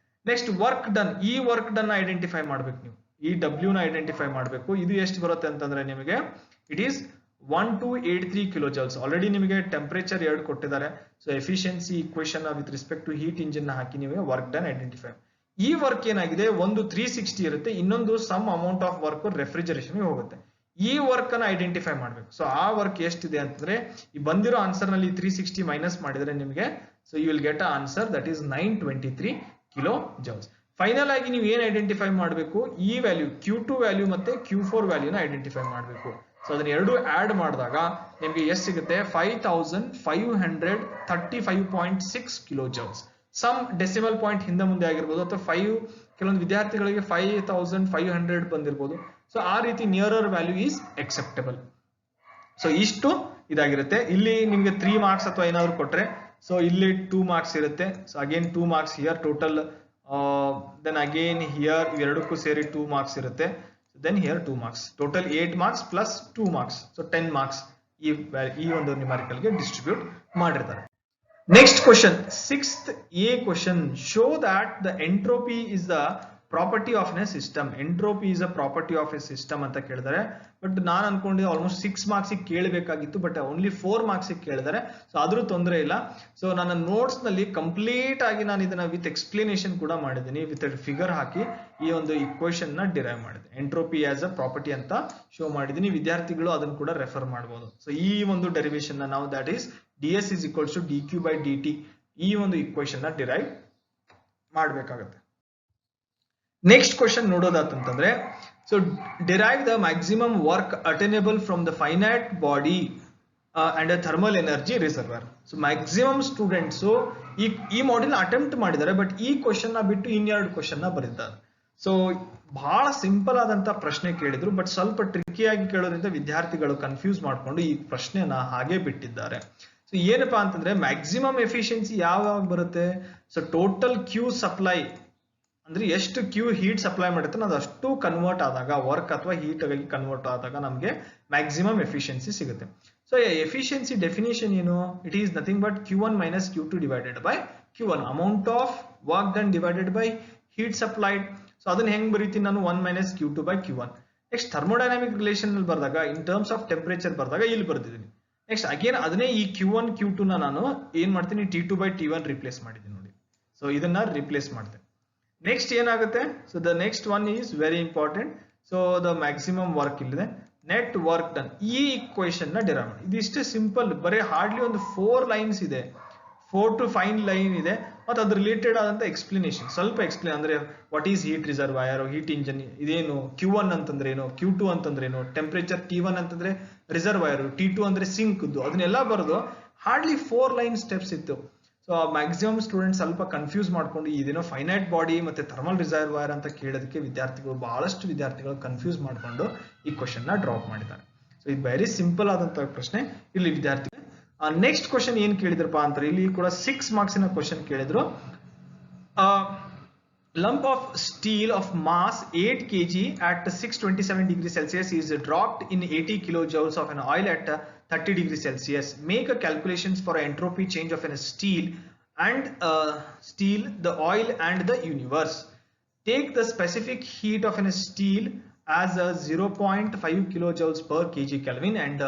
ನೆಕ್ಸ್ಟ್ ವರ್ಕ್ ಡನ್, ಈ ವರ್ಕ್ ಡನ್ ಐಡೆಂಟಿಫೈ ಮಾಡ್ಬೇಕು ನೀವು, ಈ W ನ ಐಡೆಂಟಿಫೈ ಮಾಡಬೇಕು. ಇದು ಎಷ್ಟು ಬರುತ್ತೆ ಅಂತಂದ್ರೆ ನಿಮಗೆ it is 1283 kilo joules. Already ನಿಮಗೆ ಟೆಂಪರೇಚರ್ 2 ಕೊಟ್ಟಿದ್ದಾರೆ. So efficiency equation with respect to heat engine ನ ಹಾಕಿ ನಿಮಗೆ ವರ್ಕ್ ಡನ್ ಐಡೆಂಟಿಫೈ. ಈ ವರ್ಕ್ ಏನಾಗಿದೆ, ಒಂದು 360 ಇರುತ್ತೆ, ಇನ್ನೊಂದು some amount of work refrigeration ಹೋಗುತ್ತೆ. ಈ ವರ್ಕ್ ಅನ್ನ ಐಡೆಂಟಿಫೈ ಮಾಡಬೇಕು. ಸೊ ಆ ವರ್ಕ್ ಎಷ್ಟಿದೆ ಅಂತಂದ್ರೆ ಈ ಬಂದಿರೋ ಆನ್ಸರ್ ನಲ್ಲಿ 360 ಮೈನಸ್ ಮಾಡಿದ್ರೆ ನಿಮಗೆ, so you will get a answer that is 923 kilo joules. Final ಆಗಿ ನೀವು ಏನ್ ಐಡೆಂಟಿಫೈ ಮಾಡಬೇಕು, ಈ ವ್ಯಾಲ್ಯೂ Q2 ವ್ಯಾಲ್ಯೂ ಮತ್ತೆ Q4 ವ್ಯಾಲ್ಯೂನ ಐಡೆಂಟಿಫೈ ಮಾಡಬೇಕು. ಸೊ ಅದನ್ನ ಎರಡು ಆಡ್ ಮಾಡಿದಾಗ ನಿಮಗೆ ಎಷ್ಟು ಸಿಗುತ್ತೆ? 5535.6 kilo joules. Some decimal point ಹಿಂದೆ ಮುಂದೆ ಆಗಿರ್ಬೋದು, ಅಥವಾ 5 ಕೆಲವೊಂದು ವಿದ್ಯಾರ್ಥಿಗಳಿಗೆ 5500 ಬಂದಿರಬಹುದು. ಸೊ ಆ ರೀತಿ nearer value is acceptable. So ಇಷ್ಟು ಇದಾಗಿರುತ್ತೆ. ಇಲ್ಲಿ ನಿಮ್ಗೆ 3 ಮಾರ್ಕ್ಸ್ ಅಥವಾ ಏನಾದ್ರು ಕೊಟ್ರೆ, ಸೊ ಇಲ್ಲಿ 2 ಮಾರ್ಕ್ಸ್ ಇರುತ್ತೆ. So again 2 marks here total, then again here ಇವೆರಡಕ್ಕೂ ಸೇರಿ 2 ಮಾರ್ಕ್ಸ್ ಇರುತ್ತೆ. Then here 2 marks, total 8 marks plus 2 marks, so 10 marks ಈ ಒಂದು ನ್ಯೂಮರಿಕಲ್ ಗೆ ಡಿಸ್ಟ್ರಿಬ್ಯೂಟ್ ಮಾಡಿರ್ತಾರೆ. Next question, 6th A question, show that the entropy is the property of a system. Entropy is a property of a system ಅಂತ ಕೇಳಿದ್ದಾರೆ. But ನಾನು ಅನ್ಕೊಂಡಿದ್ದೆ almost 6 marks ಕೇಳಬೇಕಾಗಿತ್ತು, but only 4 marks ಕೇಳಿದ್ದಾರೆ. ಸೊ ಆದ್ರೂ ತೊಂದರೆ ಇಲ್ಲ. ಸೊ ನನ್ನ ನೋಟ್ಸ್ ನಲ್ಲಿ ಕಂಪ್ಲೀಟ್ ಆಗಿ ನಾನು ಇದನ್ನ ವಿತ್ ಎಕ್ಸ್ಪ್ಲನೇಷನ್ ಕೂಡ ಮಾಡಿದ್ದೀನಿ, ವಿತ್ ಫಿಗರ್ ಹಾಕಿ ಈ ಒಂದು ಇಕ್ವೇಶನ್ ನ ಡಿರೈವ್ ಮಾಡಿದೆ. ಎಂಟ್ರೋಪಿ ಆಸ್ ಅ ಪ್ರಾಪರ್ಟಿ ಅಂತ ಶೋ ಮಾಡಿದ್ದೀನಿ. ವಿದ್ಯಾರ್ಥಿಗಳು ಅದನ್ನು ಕೂಡ ರೆಫರ್ ಮಾಡಬಹುದು. ಸೊ ಈ ಒಂದು ಡೆರಿವೇಶನ್ ನ ನಾವು that is ds is equals to dq by dt ಈ ಒಂದು ಇಕ್ವೇಶನ್ ನ ಡಿರೈವ್ ಮಾಡಬೇಕಾಗುತ್ತೆ. ನೆಕ್ಸ್ಟ್ ಕ್ವೆಶ್ಚನ್ ನೋಡೋದಾತಂತಂದ್ರೆ, so derive the maximum work attainable from the finite body and a thermal energy reservoir. So maximum students ಈ model attempt ಮಾಡಿದ್ದಾರೆ, but ಈ question ನ ಬಿಟ್ಟು ಇನ್ನೆರಡು ಕ್ವೆಶ್ಚನ್ ನ ಬರೀತಾರೆ. ಸೊ ಬಹಳ ಸಿಂಪಲ್ ಆದಂತ ಪ್ರಶ್ನೆ ಕೇಳಿದ್ರು, ಬಟ್ ಸ್ವಲ್ಪ ಟ್ರಿಕಿಯಾಗಿ ಕೇಳೋದ್ರಿಂದ ವಿದ್ಯಾರ್ಥಿಗಳು ಕನ್ಫ್ಯೂಸ್ ಮಾಡ್ಕೊಂಡು ಈ ಪ್ರಶ್ನೆನ ಹಾಗೆ ಬಿಟ್ಟಿದ್ದಾರೆ. ಸೊ ಏನಪ್ಪಾ ಅಂತಂದ್ರೆ, ಮ್ಯಾಕ್ಸಿಮಮ್ ಎಫಿಷಿಯನ್ಸಿ ಯಾವಾಗ ಬರುತ್ತೆ? ಸೊ ಟೋಟಲ್ ಕ್ಯೂ ಸಪ್ಲೈ ಅಂದ್ರೆ ಎಷ್ಟು ಕ್ಯೂ ಹೀಟ್ ಸಪ್ಲೈ ಮಾಡುತ್ತೆ ಅದು ಅಷ್ಟು ಕನ್ವರ್ಟ್ ಆದಾಗ, ವರ್ಕ್ ಅಥವಾ ಹೀಟ್ ಆಗಿ ಕನ್ವರ್ಟ್ ಆದಾಗ ನಮಗೆ ಮ್ಯಾಕ್ಸಿಮಮ್ ಎಫಿಷಿಯನ್ಸಿ ಸಿಗುತ್ತೆ. ಸೊ ಎಫಿಷಿಯನ್ಸಿ ಡೆಫಿನೇಷನ್ ಏನು? It is nothing but Q1 minus Q2 divided by Q1, amount of work done divided by heat supplied. So ಅದನ್ನ ಹೆಂಗ್ ಬರೀತೀನಿ ನಾನು? 1 minus Q2 by Q1. Next thermodynamic relation ನಲ್ಲಿ ಬರೆದಾಗ, ಇನ್ terms of temperature ಬರೆದಾಗ ಇಲ್ಲಿ ಬರ್ದಿದ್ದೀನಿ. Next again ಅದನ್ನೇ ಈ Q1 Q2 ನ ನಾನು ಏನ್ ಮಾಡ್ತೀನಿ? T2 by T1 ರಿಪ್ಲೇಸ್ ಮಾಡಿದ್ದೀನಿ ನೋಡಿ. ಸೊ ಇದನ್ನ ರಿಪ್ಲೇಸ್ ಮಾಡ್ತೇನೆ. ನೆಕ್ಸ್ಟ್ ಏನಾಗುತ್ತೆ? So the next one is very important. So the maximum work ಇಲ್ಲಿದೆ, ನೆಟ್ ವರ್ಕ್ ಡನ್. ಈ ಇಕ್ವೇಶನ್ ನ ಡಿರೈವ್ ಮಾಡಿ. ಇದಿಷ್ಟೇ ಸಿಂಪಲ್, ಬರೀ ಹಾರ್ಡ್ಲಿ ಒಂದು 4 ಲೈನ್ಸ್ ಇದೆ, 4 to 5 ಲೈನ್ ಇದೆ, ಮತ್ತು ಅದ್ರ ರಿಲೇಟೆಡ್ ಆದಂತ ಎಕ್ಸ್ಪ್ಲನೇಷನ್ ಸ್ವಲ್ಪ ಎಕ್ಸ್ಪ್ಲೇನ್, ಅಂದ್ರೆ what is heat reservoir, heat engine ಇದೇನು, Q1 ಅಂತಂದ್ರೆ ಏನು, Q2 ಅಂತಂದ್ರೆ ಏನು, ಟೆಂಪರೇಚರ್ T1 ಅಂತಂದ್ರೆ ರಿಸರ್ವಾಯರ್, T2 ಅಂದ್ರೆ ಸಿಂಕ್, ಅದನ್ನೆಲ್ಲ ಬರೆದು ಹಾರ್ಡ್ಲಿ 4 ಲೈನ್ ಸ್ಟೆಪ್ಸ್ ಇತ್ತು. ಸೊ ಮ್ಯಾಕ್ಸಿಮಮ್ ಸ್ಟೂಡೆಂಟ್ ಸ್ವಲ್ಪ ಕನ್ಫ್ಯೂಸ್ ಮಾಡ್ಕೊಂಡು ಇದೇನೋ ಫೈನೈಟ್ ಬಾಡಿ ಮತ್ತೆ ಥರ್ಮಲ್ ರಿಸರ್ವಾಯರ್ ಅಂತ ಕೇಳೋದಕ್ಕೆ ಬಹಳಷ್ಟು ವಿದ್ಯಾರ್ಥಿಗಳು ಕನ್ಫ್ಯೂಸ್ ಮಾಡ್ಕೊಂಡು ಈ ಕ್ವಶನ್ ನ ಡ್ರಾಪ್ ಮಾಡಿದ್ದಾರೆ. ಸೊ ಇದು ವೆರಿ ಸಿಂಪಲ್ ಆದಂತ ಪ್ರಶ್ನೆ ಇಲ್ಲಿ ವಿದ್ಯಾರ್ಥಿ. ನೆಕ್ಸ್ಟ್ ಕ್ವಶನ್ ಏನ್ ಕೇಳಿದ್ರಪ್ಪ ಅಂತಾರೆ, ಇಲ್ಲಿ ಕೂಡ 6 ಮಾರ್ಕ್ಸಿನ ಕ್ವಶನ್ ಕೇಳಿದ್ರು. lump of steel of mass 8 kg at 627 degrees Celsius is dropped in 80 kilojoules of an oil at 30 degrees Celsius. Make a calculations for entropy change of a steel, the oil and the universe. Take the specific heat of a steel as 0.5 kilojoules per kg Kelvin and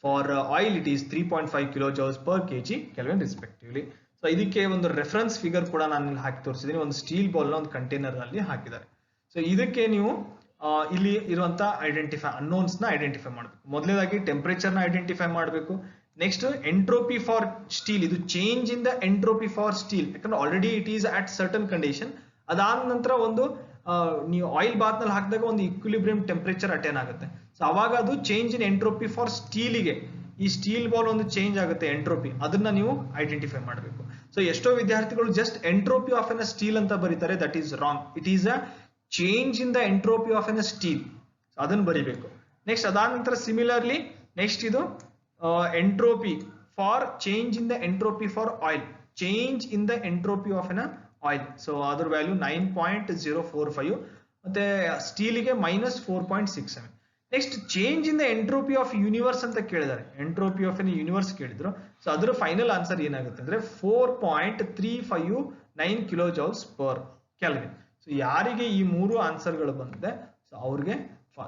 for oil it is 3.5 kilojoules per kg Kelvin respectively. So ಇದಕ್ಕೆ ಒಂದು reference figure ಕೂಡ ನಾನು ಇಲ್ಲಿ ಹಾಕಿ ತೋರಿಸಿದ್ದೀನಿ. ಒಂದು steel bowl ನ ಒಂದು container ನಲ್ಲಿ ಹಾಕಿದ್ದಾರೆ. ಸೊ ಇದಕ್ಕೆ ನೀವು ಇಲ್ಲಿ ಇರುವಂತ ಅನ್ನೋನ್ಸ್ ನ ಐಡೆಂಟಿಫೈ ಮಾಡಬೇಕು. ಮೊದಲನೇದಾಗಿ ಟೆಂಪರೇಚರ್ ನ ಐಡೆಂಟಿಫೈ ಮಾಡಬೇಕು. ನೆಕ್ಸ್ಟ್ ಎಂಟ್ರೋಪಿ ಫಾರ್ ಸ್ಟೀಲ್, ಇದು change in the entropy for steel, ಯಾಕಂದ್ರೆ already it is at certain condition. ಅದಾದ ನಂತರ ಒಂದು ನೀವು ಆಯಿಲ್ ಬಾತ್ ನಲ್ಲಿ ಹಾಕಿದಾಗ ಒಂದು ಇಕ್ವಿಲಿಬ್ರಿಯಂ ಟೆಂಪರೇಚರ್ ಅಟೇನ್ ಆಗುತ್ತೆ. ಸೊ ಅವಾಗ ಅದು ಚೇಂಜ್ ಇನ್ ಎಂಟ್ರೋಪಿ ಫಾರ್ ಸ್ಟೀಲಿಗೆ, ಈ ಸ್ಟೀಲ್ ಬಾಲ್ ಒಂದು ಚೇಂಜ್ ಆಗುತ್ತೆ ಎಂಟ್ರೋಪಿ, ಅದನ್ನ ನೀವು ಐಡೆಂಟಿಫೈ ಮಾಡಬೇಕು. ಸೊ ಎಷ್ಟೋ ವಿದ್ಯಾರ್ಥಿಗಳು just entropy of an steel ಅಂತ ಬರೀತಾರೆ. That is wrong. It is a change in the entropy of an steel, ಅದನ್ನ ಬರಿಬೇಕು. ನೆಕ್ಸ್ಟ್ ಅದಾದ ನಂತರ ಸಿಮಿಲರ್ಲಿ ನೆಕ್ಸ್ಟ್ ಇದು entropy for change in the entropy for oil, change in the entropy of N oil. So ಅದ್ರ value 9.045, ಮತ್ತೆ ಸ್ಟೀಲಿಗೆ -4.67. Next change in the entropy of universe ಅಂತ ಕೇಳಿದ್ದಾರೆ, entropy of N universe ಕೇಳಿದ್ರು. So ಅದರ final answer ಏನಾಗುತ್ತೆ ಅಂದ್ರೆ 4.359 kilojoules per Kelvin. So ಯಾರಿಗೆ ಈ ಮೂರು ಆನ್ಸರ್ಗಳು ಬಂದಿದೆ ಸೊ ಅವ್ರಿಗೆ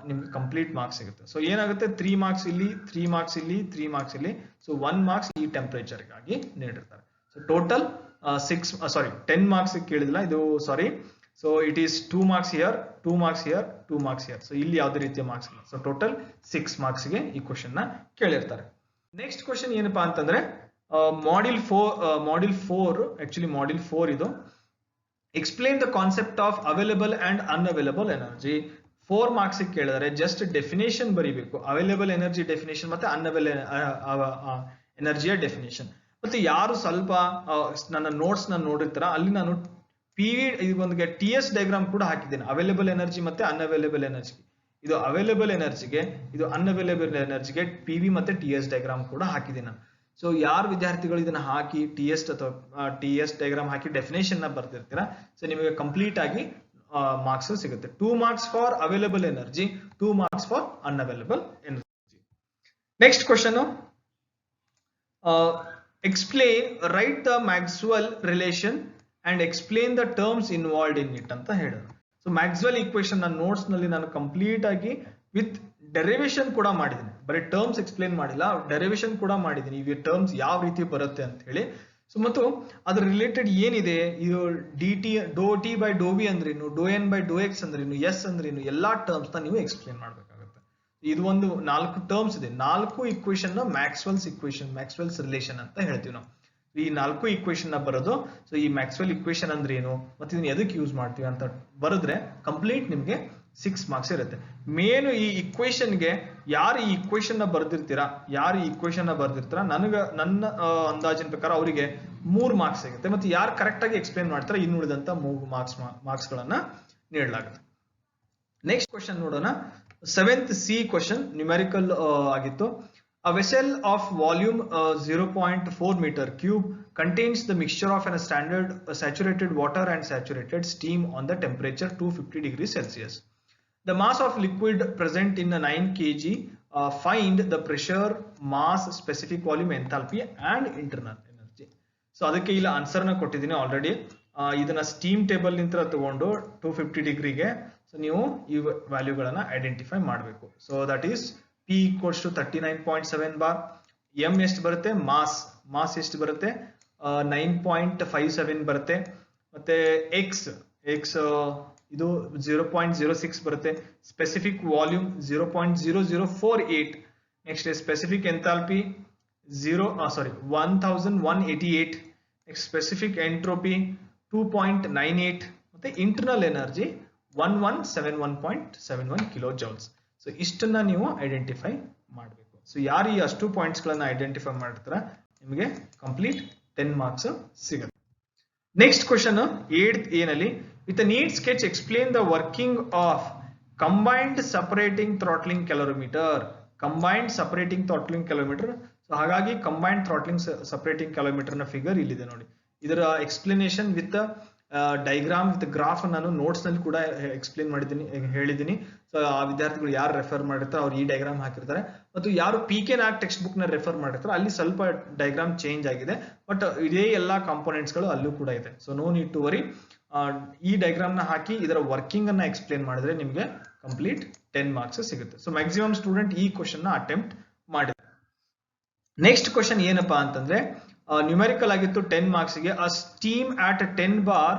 ನಿಮ್ಗೆ ಕಂಪ್ಲೀಟ್ ಮಾರ್ಕ್ಸ್ ಸಿಗುತ್ತೆ. ಸೊ ಏನಾಗುತ್ತೆ, 3 ಮಾರ್ಕ್ಸ್ ಇಲ್ಲಿ, 3 ಮಾರ್ಕ್ಸ್ ಇಲ್ಲಿ, 3 ಮಾರ್ಕ್ಸ್ ಇಲ್ಲಿ. ಸೊ 1 ಮಾರ್ಕ್ಸ್ ಈ ಟೆಂಪರೇಚರ್ಗಾಗಿ ನೀಡಿರ್ತಾರೆ. ಸೊ ಟೋಟಲ್ 10 ಮಾರ್ಕ್ಸ್ ಕೇಳಿದಿಲ್ಲ ಇದು, sorry. So it is 2 marks here, 2 marks here, 2 marks here. So ಇಲ್ಲಿ ಯಾವುದೇ ರೀತಿಯ ಮಾರ್ಕ್ಸ್ ಇಲ್ಲ. ಸೊ ಟೋಟಲ್ 6 ಮಾರ್ಕ್ಸ್ ಗೆ ಈ ಕ್ವಶನ್ ನ ಕೇಳಿರ್ತಾರೆ. ನೆಕ್ಸ್ಟ್ ಕ್ವಶನ್ ಏನಪ್ಪಾ ಅಂತಂದ್ರೆ ಮಾಡ್ಯೂಲ್ 4 ಆಕ್ಚುಲಿ ಮಾಡ್ಯೂಲ್ 4 ಇದು. Explain the concept of available and unavailable energy. 4 marks ಕೇಳಿದರೆ ಜಸ್ಟ್ ಡೆಫಿನೇಷನ್ ಬರೀಬೇಕು, ಅವೈಲೇಬಲ್ ಎನರ್ಜಿ ಡೆಫಿನೇಷನ್ ಮತ್ತೆ ಅನ್ಅವೈಲೇಬಲ್ ಎನರ್ಜಿಯ ಡೆಫಿನೇಷನ್. ಮತ್ತೆ ಯಾರು ಸ್ವಲ್ಪ ನನ್ನ ನೋಟ್ಸ್ ನ ನೋಡಿರ್ತಾರ ಅಲ್ಲಿ ನಾನು ಒಂದು TS ಡಯಾಗ್ರಾಮ್ ಕೂಡ ಹಾಕಿದ್ದೇನೆ, ಅವೈಲೇಬಲ್ ಎನರ್ಜಿ ಮತ್ತೆ ಅನ್ಅವೈಲೇಬಲ್ ಎನರ್ಜಿ. ಇದು ಅವೈಲೇಬಲ್ ಎನರ್ಜಿಗೆ, ಇದು ಅನ್ಅವೈಲೇಬಲ್ ಎನರ್ಜಿಗೆ PV ಮತ್ತೆ TS ಡಯಾಗ್ರಾಮ್ ಕೂಡ ಹಾಕಿದ್ದೀನಿ ನಾನು. ಸೊ ಯಾರು ವಿದ್ಯಾರ್ಥಿಗಳು ಇದನ್ನ ಹಾಕಿ TS ಡಯಾಗ್ರಾಮ್ ಹಾಕಿ ಡೆಫಿನೇಷನ್ ನ ಬರ್ತಿರ್ತೀರಾ, ಸೊ ನಿಮಗೆ ಕಂಪ್ಲೀಟ್ ಆಗಿ ಮಾರ್ಕ್ಸ್ ಸಿಗುತ್ತೆ. 2 marks for available energy, 2 marks for unavailable energy. Next question, explain, right the Maxwell relation and explain the terms involved in it ಅಂತ ಹೇಳಿದ್ರು. ಸೊ ಮ್ಯಾಕ್ಸ್ವೆಲ್ ಈಕ್ವೇಶನ್ ನನ್ನ notes ನಲ್ಲಿ ನಾನು complete ಆಗಿ ವಿತ್ ಡೆರಿವೇಶನ್ ಕೂಡ ಮಾಡಿದ್ದೀನಿ, ಬರೀ ಟರ್ಮ್ಸ್ ಎಕ್ಸ್ಪ್ಲೇನ್ ಮಾಡಿಲ್ಲ, ಡೆರಿವೇಶನ್ ಕೂಡ ಮಾಡಿದ್ದೀನಿ, ಈ ಟರ್ಮ್ಸ್ ಯಾವ ರೀತಿ ಬರುತ್ತೆ ಅಂತ ಹೇಳಿ. ಸೊ ಮತ್ತು ಅದ್ರ ರಿಲೇಟೆಡ್ ಏನಿದೆ, ಇದು ಡೋ ಟಿ ಬೈ ಡೋ ವಿ ಅಂದ್ರೇನು, ಡೋ ಎನ್ ಬೈ ಡೋ ಎಕ್ಸ್ ಅಂದ್ರೇನು, ಎಸ್ ಅಂದ್ರೇನು, ಎಲ್ಲಾ ಟರ್ಮ್ಸ್ ನ ನೀವು ಎಕ್ಸ್ಪ್ಲೇನ್ ಮಾಡ್ಬೇಕಾಗುತ್ತೆ. ಇದು ಒಂದು 4 ಟರ್ಮ್ಸ್ ಇದೆ, 4 ಇಕ್ವೇಶನ್ ನ ಮ್ಯಾಕ್ಸ್ವೆಲ್ಸ್ ಇಕ್ವೇಶನ್, ಮ್ಯಾಕ್ಸ್ವೆಲ್ಸ್ ರಿಲೇಷನ್ ಅಂತ ಹೇಳ್ತೀವಿ ನಾವು. ಈ 4 ಇಕ್ವೇಶನ್ ನ ಬರೋದು. ಸೊ ಈ ಮ್ಯಾಕ್ಸ್ವೆಲ್ ಇಕ್ವೇಶನ್ ಅಂದ್ರೆ ಏನು ಮತ್ತೆ ಇದನ್ನ ಎದಕ್ಕೆ ಯೂಸ್ ಮಾಡ್ತೀವಿ ಅಂತ ಬರೆದ್ರೆ ಕಂಪ್ಲೀಟ್ ನಿಮ್ಗೆ 6 ಮಾರ್ಕ್ಸ್ ಇರುತ್ತೆ. ಮೇನ್ ಈ ಇಕ್ವೇಶನ್ಗೆ ಯಾರು ಈ ಇಕ್ವೇಶನ್ ನ ಬರ್ದಿರ್ತೀರಾ, ನನ್ನ ಅಂದಾಜಿನ ಪ್ರಕಾರ ಅವರಿಗೆ 3 ಮಾರ್ಕ್ಸ್ ಸಿಗುತ್ತೆ. ಮತ್ತೆ ಯಾರು ಕರೆಕ್ಟ್ ಆಗಿ ಎಕ್ಸ್ಪ್ಲೇನ್ ಮಾಡ್ತಾರೆ ಇನ್ನುಳಿದಂತ 3 ಮಾರ್ಕ್ಸ್ ಗಳನ್ನ ನೀಡಲಾಗುತ್ತೆ. ನೆಕ್ಸ್ಟ್ ಕ್ವಶನ್ ನೋಡೋಣ. 7th C ಕ್ವಶನ್ ನ್ಯೂಮೆರಿಕಲ್ ಆಗಿತ್ತು. A vessel of volume 0.4 meter cube contains the mixture of a standard saturated water and saturated steam on the temperature 250 degrees Celsius. The mass of liquid present in a 9 kg. Find the pressure, mass, specific volume, enthalpy and internal energy. So ಅದಕ್ಕೆ ಇಲ್ಲಿ answer ನ ಕೊಟ್ಟಿದ್ದೀನಿ already. ಇದನ್ನ steam table ನಿಂದ ತಗೊಂಡು 250 ಡಿಗ್ರಿಗೆ so ನೀವು ಈ ವ್ಯಾಲ್ಯೂಗಳನ್ನ ಐಡೆಂಟಿಫೈ ಮಾಡಬೇಕು. So that is P equals to 39.7 bar. M ಎಷ್ಟು ಬರುತ್ತೆ, ಮಾಸ್ ಎಷ್ಟು ಬರುತ್ತೆ, 9.57 ಬರುತ್ತೆ. ಮತ್ತೆ X ಇದು 0.06 ಬರುತ್ತೆ. Specific volume 0.0048. Next specific enthalpy 1188. Next specific entropy 2.98. ಮತ್ತೆ ಇಂಟರ್ನಲ್ ಎನರ್ಜಿ 1171.71 kilojoules. ಸೊ ಇಷ್ಟನ್ನ ನೀವು ಐಡೆಂಟಿಫೈ ಮಾಡಬೇಕು. ಸೊ ಯಾರು ಈ ಅಷ್ಟು ಪಾಯಿಂಟ್ಸ್ ಗಳನ್ನ ಐಡೆಂಟಿಫೈ ಮಾಡ್ತಾರ ನಿಮಗೆ ಕಂಪ್ಲೀಟ್ 10 ಮಾರ್ಕ್ಸ್ ಸಿಗುತ್ತೆ. ನೆಕ್ಸ್ಟ್ ಕ್ವಶನ್ 8th A ನಲ್ಲಿ, with a neat sketch explain the working of combined separating throttling calorimeter. So ಹಾಗಾಗಿ ಕಂಬೈನ್ಡ್ ಥ್ರಾಟ್ಲಿಂಗ್ ಸಪರೇಟಿಂಗ್ ಕ್ಯಾಲೋಮೀಟರ್ ನ ಫಿಗರ್ ಇಲ್ಲಿದೆ ನೋಡಿ. ಇದರ explanation with diagram with graph ನಾನು ನೋಟ್ಸ್ ನಲ್ಲಿ ಕೂಡ ಎಕ್ಸ್ಪ್ಲೇನ್ ಹೇಳಿದ್ದೀನಿ. ಸೊ ಆ ವಿದ್ಯಾರ್ಥಿಗಳು ಯಾರು ರೆಫರ್ ಮಾಡಿರ್ತಾರೆ ಅವ್ರು ಈ ಡೈಗ್ರಾಮ್ ಹಾಕಿರ್ತಾರೆ. ಮತ್ತು ಯಾರು PK ನಾಗ್ ಟೆಕ್ಸ್ಟ್ ಬುಕ್ ನ ರೆಫರ್ ಮಾಡಿರ್ತಾರೆ ಅಲ್ಲಿ ಸ್ವಲ್ಪ ಡೈಗ್ರಾಮ್ ಚೇಂಜ್ ಆಗಿದೆ, ಬಟ್ ಇದೇ ಎಲ್ಲಾ ಕಾಂಪೋನೆಂಟ್ಸ್ ಗಳು ಅಲ್ಲೂ ಕೂಡ ಇದೆ. So no need to worry. ಈ ಡೈಗ್ರಾಮ್ ನ ಹಾಕಿ ಇದರ ವರ್ಕಿಂಗ್ ಅನ್ನ ಎಕ್ಸ್ಪ್ಲೇನ್ ಮಾಡಿದ್ರೆ ನಿಮ್ಗೆ ಕಂಪ್ಲೀಟ್ 10 ಮಾರ್ಕ್ಸ್ ಸಿಗುತ್ತೆ. ಸೊ ಮ್ಯಾಕ್ಸಿಮಮ್ ಸ್ಟೂಡೆಂಟ್ ಈ ಕ್ವಶನ್ ನ ಅಟೆಂಪ್ಟ್ ಮಾಡಿದ್ದಾರೆ. ನೆಕ್ಸ್ಟ್ ಕ್ವಶನ್ ಏನಪ್ಪಾ ಅಂತಂದ್ರೆ ನ್ಯೂಮೆರಿಕಲ್ ಆಗಿತ್ತು 10 ಮಾರ್ಕ್ಸ್ ಗೆ. A steam at 10 bar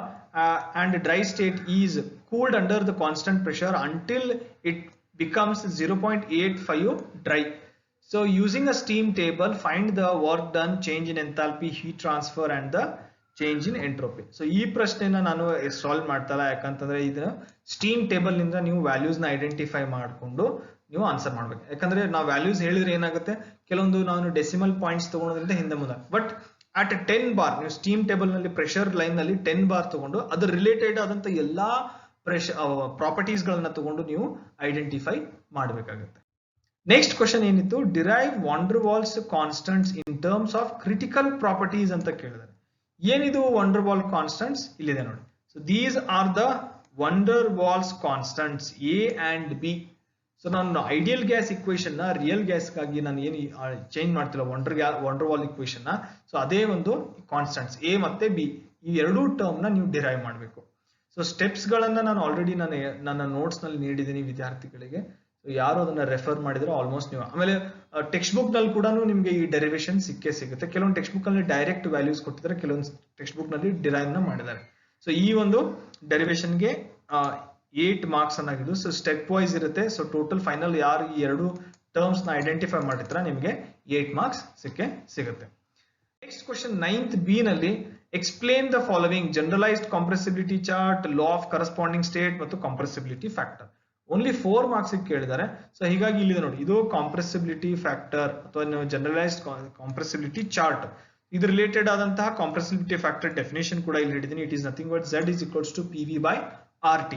and dry state is cooled under the constant pressure until it becomes 0.85 dry. So using a steam table, find the work done, change in enthalpy, heat transfer and the change in entropy. So ಈ ಪ್ರಶ್ನೆನ ನಾನು solve ಮಾಡ್ತಲ್ಲ, ಯಾಕಂತಂದ್ರೆ ಇದನ್ನ steam table ನಿಂದ ನೀವು values ನ identify ಮಾಡಿಕೊಂಡು ನೀವು ಆನ್ಸರ್ ಮಾಡ್ಬೇಕು. ಯಾಕಂದ್ರೆ ನಾವು ವ್ಯಾಲ್ಯೂಸ್ ಹೇಳಿದ್ರೆ ಏನಾಗುತ್ತೆ, ಕೆಲವೊಂದು ನಾನು ಡೆಸಿಮಲ್ ಪಾಯಿಂಟ್ಸ್ ತಗೊಳೋದ್ರಿಂದ ಹಿಂದೆ ಮುಂದೆ. ಬಟ್ ಅಟ್ 10 ಬಾರ್ ನೀವು ಸ್ಟೀಮ್ ಟೇಬಲ್ ನಲ್ಲಿ ಪ್ರೆಷರ್ ಲೈನ್ ನಲ್ಲಿ 10 ಬಾರ್ ತಗೊಂಡು ಅದ್ರ ರಿಲೇಟೆಡ್ ಆದಂತ ಎಲ್ಲಾ ಪ್ರಾಪರ್ಟೀಸ್ ಗಳನ್ನ ತಗೊಂಡು ನೀವು ಐಡೆಂಟಿಫೈ ಮಾಡಬೇಕಾಗುತ್ತೆ. ನೆಕ್ಸ್ಟ್ ಕ್ವಶನ್ ಏನಿತ್ತು, derive van der Waals constants in terms of critical properties ಅಂತ ಕೇಳಿದ್ದಾರೆ. ಏನಿದು ವಾನ್ ಡರ್ ವಾಲ್ ಕಾನ್ಸ್ಟೆಂಟ್ಸ್ ಇಲ್ಲಿದೆ ನೋಡಿ. So these are the van der Waals constants A and b. So ನಾನು ಐಡಿಯಲ್ ಗ್ಯಾಸ್ ಇಕ್ವೇಶನ್ ನ real gas ಗಾಗಿ ನಾನು ಏನು ಚೇಂಜ್ ಮಾಡ್ತಿಲ್ಲ ವಾನ್ ಡರ್ ವಾಲ್ ಇಕ್ವೇಶನ್ ನ. ಸೊ ಅದೇ ಒಂದು ಕಾನ್ಸ್ಟೆಂಟ್ಸ್ ಎ ಮತ್ತೆ ಬಿ, ಈ ಎರಡೂ ಟರ್ಮ್ ನ ನೀವು ಡಿರೈವ್ ಮಾಡಬೇಕು. ಸೊ ಸ್ಟೆಪ್ಸ್ ಗಳನ್ನ ನಾನು ಆಲ್ರೆಡಿ ನನ್ನ ನೋಟ್ಸ್ ನಲ್ಲಿ ನೀಡಿದ್ದೀನಿ ವಿದ್ಯಾರ್ಥಿಗಳಿಗೆ. ಯಾರು ಅದನ್ನ ರೆಫರ್ ಮಾಡಿದ್ರೆ ಆಲ್ಮೋಸ್ಟ್ ನೀವು, ಆಮೇಲೆ ಟೆಕ್ಸ್ಟ್ ಬುಕ್ ನಲ್ಲಿ ಕೂಡ ನಿಮ್ಗೆ ಈ ಡೆರಿವೇಶನ್ ಸಿಕ್ಕೇ ಸಿಗುತ್ತೆ. ಕೆಲವೊಂದು ಟೆಕ್ಸ್ಟ್ ಬುಕ್ ನಲ್ಲಿ ಡೈರೆಕ್ಟ್ ವ್ಯಾಲ್ಯೂಸ್ ಕೊಟ್ಟಿದ್ದಾರೆ, ಕೆಲವೊಂದು ಟೆಕ್ಸ್ಟ್ ಬುಕ್ ನಲ್ಲಿ ಡಿರೈವ್ ನ ಮಾಡಿದ್ದಾರೆ. ಸೊ ಈ ಒಂದು ಡೆರಿವೇಶನ್ ಗೆ 8 ಮಾರ್ಕ್ಸ್ ಅನ್ನಾಗಿದ್ದು. ಸೊ ಸ್ಟೆಪ್ ವೈಸ್ ಇರುತ್ತೆ. ಸೊ ಟೋಟಲ್ ಫೈನಲ್ ಯಾರು ಈ ಎರಡು ಟರ್ಮ್ಸ್ ನ ಐಡೆಂಟಿಫೈ ಮಾಡಿದ್ರೆ ನಿಮಗೆ 8 ಮಾರ್ಕ್ಸ್ ಸಿಗುತ್ತೆ. ನೆಕ್ಸ್ಟ್ ಕ್ವಶನ್ 9th ಬಿ ನಲ್ಲಿ explain the following: generalised compressibility chart, law of corresponding state ಮತ್ತು ಕಾಂಪ್ರೆಸಿಬಿಲಿಟಿ ಫ್ಯಾಕ್ಟರ್. ಓನ್ಲಿ 4 ಮಾರ್ಕ್ಸ್ ಕೇಳಿದ್ದಾರೆ. ಸೊ ಹೀಗಾಗಿ ಇಲ್ಲಿದೆ ನೋಡಿ, ಇದು ಕಾಂಪ್ರೆಸಿಬಿಲಿಟಿ ಫ್ಯಾಕ್ಟರ್ ಅಥವಾ ಜನರಲೈಸ್ಡ್ ಕಾಂಪ್ರೆಸಿಬಿಲಿಟಿ ಚಾರ್ಟ್, ಇದು ರಿಲೇಟೆಡ್ ಆದಂತಹ ಕಾಂಪ್ರೆಸಿಬಿಲಿಟಿ ಫ್ಯಾಕ್ಟರ್ ಡೆಫಿನೇಷನ್ ಕೂಡ ಇಲ್ಲಿ ಹಿಡಿದೀನಿ. It is nothing but Z is equals to PV/RT.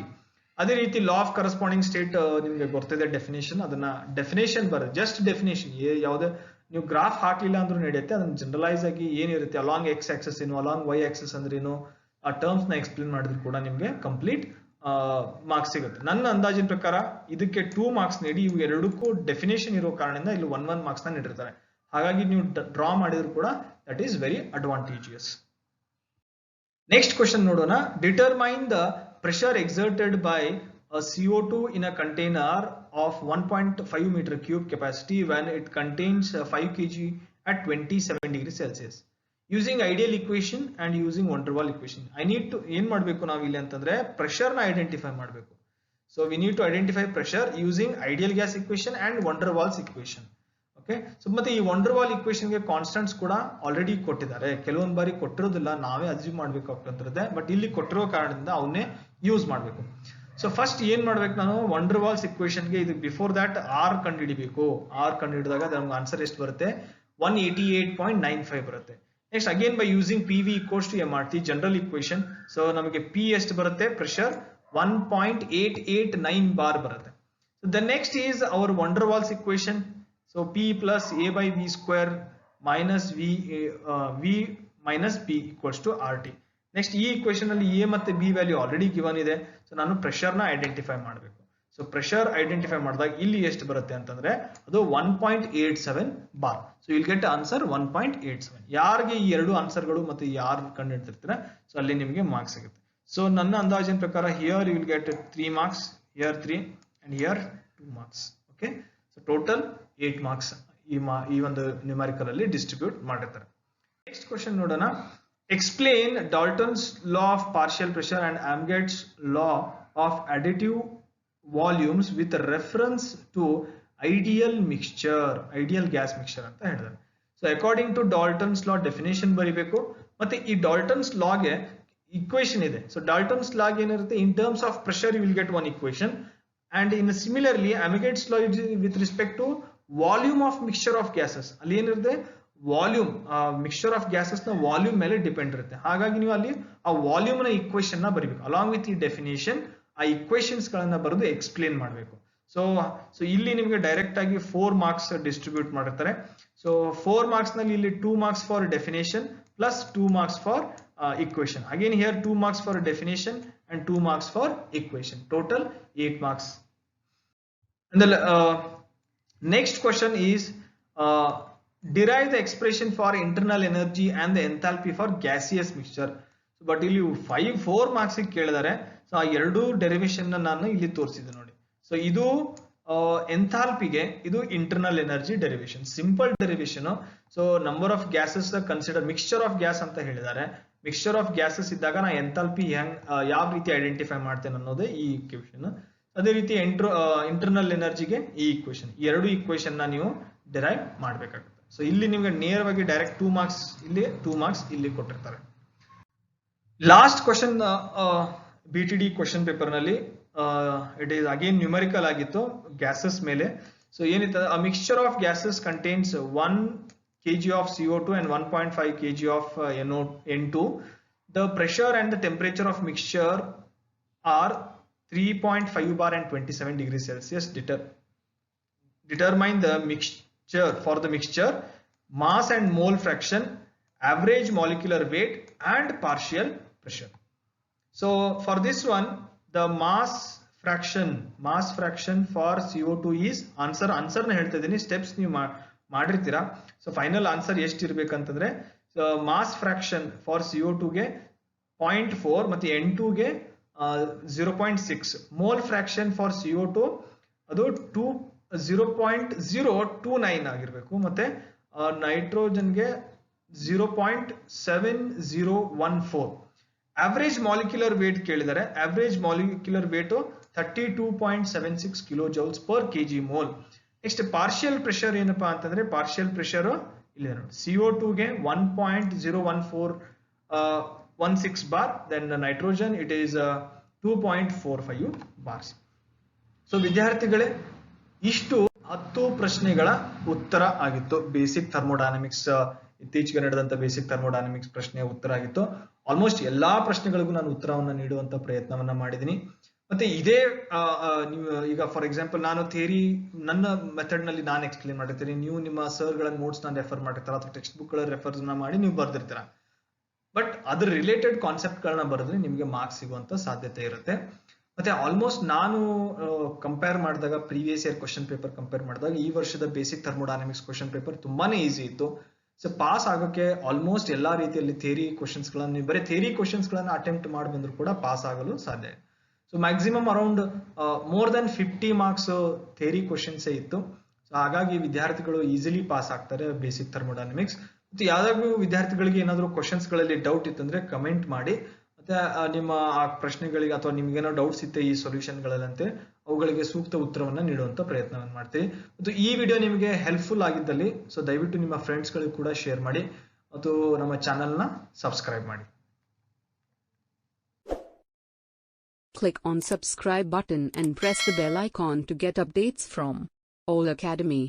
ಅದೇ ರೀತಿ ಲಾ ಆಫ್ ಕರೆಸ್ಪಾಂಡಿಂಗ್ ಸ್ಟೇಟ್ ನಿಮ್ಗೆ ಗೊತ್ತಿದೆ ಡೆಫಿನೇಷನ್, ಅದನ್ನ ಡೆಫಿನೇಷನ್ ಬರುತ್ತೆ, ಜಸ್ಟ್ ಡೆಫಿನೇಷನ್. ಯಾವುದೇ ನೀವು ಗ್ರಾಫ್ ಹಾಕ್ಲಿಲ್ಲ ಅಂದ್ರೂ ನಡೆಯುತ್ತೆ, ಅದನ್ನ ಜನರಲೈಸ್ ಆಗಿ ಏನಿರುತ್ತೆ ಅಲಾಂಗ್ ಎಕ್ಸ್ ಆಕ್ಸಸ್ ಏನು, ಅಲಾಂಗ್ ವೈ ಆಕ್ಸಸ್ ಅಂದ್ರೆ ಏನು, ಆ ಟರ್ಮ್ಸ್ ನ ಎಕ್ಸ್ಪ್ಲೇನ್ ಮಾಡಿದ್ರು ಕೂಡ ನಿಮ್ಗೆ ಕಂಪ್ಲೀಟ್ ಮಾರ್ಕ್ಸ್ ಸಿಗುತ್ತೆ. ನನ್ನ ಅಂದಾಜಿನ ಪ್ರಕಾರ ಇದಕ್ಕೆ 2 ಮಾರ್ಕ್ಸ್ ನೀಡಿ, ಇವು ಎರಡಕ್ಕೂ ಡೆಫಿನೇಷನ್ ಇರೋ ಕಾರಣದಿಂದ ಇಲ್ಲಿ 1 ಮಾರ್ಕ್ಸ್ ನ ನೀಡಿರ್ತಾರೆ. ಹಾಗಾಗಿ ನೀವು ಡ್ರಾ ಮಾಡಿದ್ರು ಕೂಡ that is very advantageous. Next question ನೋಡೋಣ. Determine the pressure exerted by a CO2 in a container of 1.5 meter cube capacity when it contains 5 kg at 27 degrees Celsius using ideal equation and using van der Waals equation. I need to ಏನ್ ಮಾಡಬೇಕು ನಾವು ಇಲ್ಲಿ ಅಂತಂದ್ರೆ pressure ನ identify ಮಾಡಬೇಕು. So we need to identify pressure using ideal gas equation and van der Waals equation. Okay. So ಮತ್ತೆ ಈ van der Waals equation ಗೆ ಕಾನ್ಸ್ಟೆಂಟ್ಸ್ ಕೂಡ ಆಲ್ರೆಡಿ ಕೊಟ್ಟಿದ್ದಾರೆ. ಕೆಲವೊಂದು ಬಾರಿ ಕೊಟ್ಟಿರೋದಿಲ್ಲ, ನಾವೇ ಅಸ್ಯೂಮ್ ಮಾಡ್ಬೇಕಾಗ್ತಿರುತ್ತೆ. ಬಟ್ ಇಲ್ಲಿ ಕೊಟ್ಟಿರೋ ಕಾರಣದಿಂದ ಅವನ್ನೇ ಯೂಸ್ ಮಾಡಬೇಕು. ಸೊ ಫಸ್ಟ್ ಏನ್ ಮಾಡ್ಬೇಕು, ನಾನು van der Waals equation ಗೆ ಇದು ಬಿಫೋರ್ ದಟ್ ಆರ್ ಕಂಡು ಹಿಡಿಬೇಕು. ಆರ್ ಕಂಡು ಹಿಡಿದಾಗ ನಮ್ಗೆ ಆನ್ಸರ್ ಎಷ್ಟು ಬರುತ್ತೆ, 188.95 ಬರುತ್ತೆ. Next again by using PV equals to MRT general equation. So ನಮಗೆ P ಎಷ್ಟು ಬರುತ್ತೆ, ಪ್ರೆಷರ್ 1.889 ಬಾರ್ ಬರುತ್ತೆ. So the next is our van der Waals equation. So P plus A by V square minus V minus P equals to RT. Next ಈ equation ಅಲ್ಲಿ A ಮತ್ತೆ B value already given ಇದೆ. So ನಾನು pressure ನ identify ಮಾಡಬೇಕು. So pressure identify ಮಾಡಿದಾಗ ಇಲ್ಲಿ ಎಷ್ಟು ಬರುತ್ತೆ ಅಂತಂದ್ರೆ ಅದು 1.87 bar. So will get answer 1.87. ಯಾರಿಗೆ ಈ ಎರಡು ಆನ್ಸರ್ಗಳು ಮತ್ತೆ ಯಾರು ಕಂಡು ಹಿಡ್ತಿರ್ತೀರ ಸೊ ಅಲ್ಲಿ ನಿಮಗೆ ಮಾರ್ಕ್ಸ್ ಸಿಗುತ್ತೆ. ಸೊ ನನ್ನ ಅಂದಾಜಿನ ಪ್ರಕಾರ here you will get 3 marks, here 3 and here 2 marks. Okay. So total 8 marks ಈ ಒಂದು ನ್ಯೂಮೆರಿಕಲ್ ಅಲ್ಲಿ ಡಿಸ್ಟ್ರಿಬ್ಯೂಟ್ ಮಾಡಿರ್ತಾರೆ. ನೆಕ್ಸ್ಟ್ ಕ್ವಶನ್ ನೋಡೋಣ. Explain Dalton's law of partial pressure and Amagat's law of additive volumes with reference to ideal mixture, ideal gas mixture ಅಂತ ಹೇಳಿದ್ದಾರೆ. So according to Dalton's law definition ಬರೀಬೇಕು. ಮತ್ತೆ ಈ ಡಾಲ್ಟನ್ಸ್ ಲಾಗೆ equation ಇದೆ. So Dalton's ಲಾಗ್ ಏನಿರುತ್ತೆ, ಇನ್ terms of pressure you will get one equation. And in similarly Amigate's law with respect to volume of mixture of gases, ಅಲ್ಲಿ ಏನಿರುತ್ತೆ volume, mixture of gases ನ ವಾಲ್ಯೂಮ್ ಮೇಲೆ ಡಿಪೆಂಡ್ ಇರುತ್ತೆ. ಹಾಗಾಗಿ ನೀವು ಅಲ್ಲಿ ಆ ವಾಲ್ಯೂಮ್ ನ ಇಕ್ವೇಶನ್ ನ ಬರೀಬೇಕು. ಅಲಾಂಗ್ ವಿತ್ ಈ ಡೆಫಿನೇಷನ್ ಆ ಇಕ್ವೇಶನ್ಸ್ ಗಳನ್ನ ಬರೆದು ಎಕ್ಸ್ಪ್ಲೇನ್ ಮಾಡಬೇಕು. ಸೊ ಇಲ್ಲಿ ನಿಮಗೆ ಡೈರೆಕ್ಟ್ ಆಗಿ 4 ಮಾರ್ಕ್ಸ್ ಡಿಸ್ಟ್ರಿಬ್ಯೂಟ್ ಮಾಡಿರ್ತಾರೆ. ಸೊ 4 ಮಾರ್ಕ್ಸ್ ನಲ್ಲಿ ಇಲ್ಲಿ 2 marks for definition plus 2 marks for equation. Again here 2 marks for definition and 2 marks for equation. Total 8 marks. And the next question is derive the expression for internal energy and the enthalpy for gaseous mixture. So but ಇಲ್ಲಿ 4 marks ಕೇಳಿದ್ದಾರೆ. So ಆ ಎರಡು derivation ನಾನು ಇಲ್ಲಿ ತೋರಿಸಿದೆ ನೋಡಿ. So ಇದು ಎಂಥಾಲ್ಪಿಗೆ ಇದು internal energy derivation, simple derivation. So number of gases consider mixture of gas ಅಂತ ಹೇಳಿದ್ದಾರೆ. ಮಿಕ್ಸ್ಚರ್ ಆಫ್ ಗ್ಯಾಸಸ್ ಇದ್ದಾಗ ನಾ ಎಂಥಾಲ್ಪಿ ಯಾವ ರೀತಿ ಐಡೆಂಟಿಫೈ ಮಾಡ್ತೇನೆ ಅನ್ನೋದೇ ಈ ಇಕ್ವೇಶನ್. ಅದೇ ರೀತಿ ಇಂಟರ್ನಲ್ ಎನರ್ಜಿಗೆ ಈ ಇಕ್ವೇಶನ್, ಎರಡು ಇಕ್ವೇಶನ್ ನ ನೀವು ಡಿರೈವ್ ಮಾಡಬೇಕಾಗುತ್ತೆ. ಸೊ ಇಲ್ಲಿ ನಿಮ್ಗೆ ನೇರವಾಗಿ ಡೈರೆಕ್ಟ್ 2 ಮಾರ್ಕ್ಸ್ ಇಲ್ಲಿ 2 ಮಾರ್ಕ್ಸ್ ಇಲ್ಲಿ ಕೊಟ್ಟಿರ್ತಾರೆ. Last question BTD question paper ನಲ್ಲಿ ಇಟ್ ಈಸ್ ಅಗೇನ್ ನ್ಯೂಮರಿಕಲ್ ಆಗಿತ್ತು ಗ್ಯಾಸಸ್ ಮೇಲೆ. ಸೊ ಏನಿತ್ತು, ಅ mixture of gases contains 1 kg of CO2 and 1.5 kg of N2. The pressure and the temperature of mixture are 3.5 bar and 27 degrees Celsius. Determine the mixture, for the mixture, mass and mole fraction, average molecular weight and partial pressure. So for this one, the mass fraction for CO2 is answer ನ ಹೇಳ್ತಾ ಇದೀನಿ, steps ನೀವು ಮಾಡಿರ್ತೀರಾ. So final answer ಎಷ್ಟು ಇರ್ಬೇಕಂತಂದ್ರೆ mass fraction for CO2 ಗೆ 0.4 ಮತ್ತೆ N2 ಗೆ 0.6. Mole fraction for CO2 ಅದು 0.029 ಆಗಿರ್ಬೇಕು. ಮತ್ತೆ ನೈಟ್ರೋಜನ್ಗೆ 0.7014. ಆವರೇಜ್ ಮಾಲಿಕ್ಯುಲರ್ ವೇಟ್ ಕೇಳಿದರೆ, average molecular weight 32.76 kilo joules per kg mole. Next partial pressure ಏನಪ್ಪಾ ಅಂತಂದ್ರೆ, ಪಾರ್ಷಿಯಲ್ ಪ್ರೆಷರ್ ಇಲ್ಲಿ ನೋಡಿ, CO2 ಗೆ 1.01416 bar, then nitrogen it is 2.45 bars. So ವಿದ್ಯಾರ್ಥಿಗಳೇ, ಇಷ್ಟು 10 ಪ್ರಶ್ನೆಗಳ ಉತ್ತರ ಆಗಿತ್ತು. ಬೇಸಿಕ್ ಥರ್ಮೋಡೈನಮಿಕ್ಸ್ ಇತ್ತೀಚೆಗೆ ನಡೆದಂತ ಬೇಸಿಕ್ ಥರ್ಮೋಡೈನಮಿಕ್ಸ್ ಪ್ರಶ್ನೆಯ ಉತ್ತರ ಆಗಿತ್ತು. ಆಲ್ಮೋಸ್ಟ್ ಎಲ್ಲಾ ಪ್ರಶ್ನೆಗಳಿಗೂ ನಾನು ಉತ್ತರವನ್ನ ನೀಡುವಂತ ಪ್ರಯತ್ನವನ್ನ ಮಾಡಿದ್ದೀನಿ. ಮತ್ತೆ ಇದೇ ನೀವು ಈಗ ಫಾರ್ ಎಕ್ಸಾಂಪಲ್ ನಾನು ಥಿಯರಿ ನನ್ನ ಮೆಥಡ್ ನಲ್ಲಿ ನಾನು ಎಕ್ಸ್ಪ್ಲೇನ್ ಮಾಡಿರ್ತೀನಿ, ನೀವು ನಿಮ್ಮ ಸರ್ ಗಳ ನೋಟ್ಸ್ ನ ರೆಫರ್ ಮಾಡಿರ್ತಾರ ಅಥವಾ ಟೆಕ್ಸ್ಟ್ ಬುಕ್ ಗಳ ರೆಫರ್ಸ್ ನ ಮಾಡಿ ನೀವು ಬರ್ದಿರ್ತೀರ. ಬಟ್ ಅದ್ರ ರಿಲೇಟೆಡ್ ಕಾನ್ಸೆಪ್ಟ್ ಗಳನ್ನ ಬರೆದ್ರೆ ನಿಮ್ಗೆ ಮಾರ್ಕ್ಸ್ ಸಿಗುವಂತ ಸಾಧ್ಯತೆ ಇರುತ್ತೆ. ಮತ್ತೆ ಆಲ್ಮೋಸ್ಟ್ ನಾನು ಕಂಪೇರ್ ಮಾಡಿದಾಗ, previous year question paper compare ಮಾಡಿದಾಗ ಈ ವರ್ಷದ ಬೇಸಿಕ್ ಥರ್ಮೋಡೈನಮಿಕ್ಸ್ ಕ್ವಶನ್ ಪೇಪರ್ ತುಂಬಾನೇ ಈಸಿ ಇತ್ತು. ಸೊ ಪಾಸ್ ಆಗೋಕೆ ಆಲ್ಮೋಸ್ಟ್ ಎಲ್ಲಾ ರೀತಿಯಲ್ಲಿ ಥಿಯರಿ ಕ್ವಶನ್ಸ್ ಗಳನ್ನ, ನೀವು ಬರೀ ಥಿಯರಿ ಕ್ವಶನ್ಸ್ ಗಳನ್ನ ಅಟೆಂಪ್ಟ್ ಮಾಡಿ ಬಂದ್ರು ಕೂಡ ಪಾಸ್ ಆಗಲು ಸಾಧ್ಯ. So maximum around more than 50 marks theory questions ಇತ್ತು. ಸೊ ಹಾಗಾಗಿ ವಿದ್ಯಾರ್ಥಿಗಳು ಈಸಿಲಿ ಪಾಸ್ ಆಗ್ತಾರೆ ಬೇಸಿಕ್ ಥರ್ಮೋಡೈನಮಿಕ್ಸ್. ಮತ್ತೆ ಯಾವ್ದಾದ್ರು ವಿದ್ಯಾರ್ಥಿಗಳಿಗೆ ಏನಾದ್ರು ಕ್ವಶನ್ಸ್ ಗಳಲ್ಲಿ ಡೌಟ್ ಇತ್ತಂದ್ರೆ ಕಮೆಂಟ್ ಮಾಡಿ, ಮತ್ತೆ ನಿಮ್ಮ ಆ ಪ್ರಶ್ನೆಗಳಿಗೆ ಅಥವಾ ನಿಮ್ಗೇನೋ ಡೌಟ್ಸ್ ಇತ್ತೆ ಈ ಸೊಲ್ಯೂಷನ್ ಗಳಲ್ಲಂತೆ ಅವುಗಳಿಗೆ ಸೂಕ್ತ ಉತ್ತರವನ್ನ ನೀಡುವಂತ ಪ್ರಯತ್ನವನ್ನು ಮಾಡ್ತೀವಿ. ಮತ್ತು ಈ ವಿಡಿಯೋ ನಿಮಗೆ ಹೆಲ್ಪ್ಫುಲ್ ಆಗಿದ್ದಲ್ಲಿ ಸೊ ದಯವಿಟ್ಟು ನಿಮ್ಮ ಫ್ರೆಂಡ್ಸ್ ಗಳಿಗೂ ಕೂಡ ಶೇರ್ ಮಾಡಿ ಮತ್ತು ನಮ್ಮ ಚಾನೆಲ್ ನ ಸಬ್ಸ್ಕ್ರೈಬ್ ಮಾಡಿ. Click on subscribe button and press the bell icon to get updates from All Academy.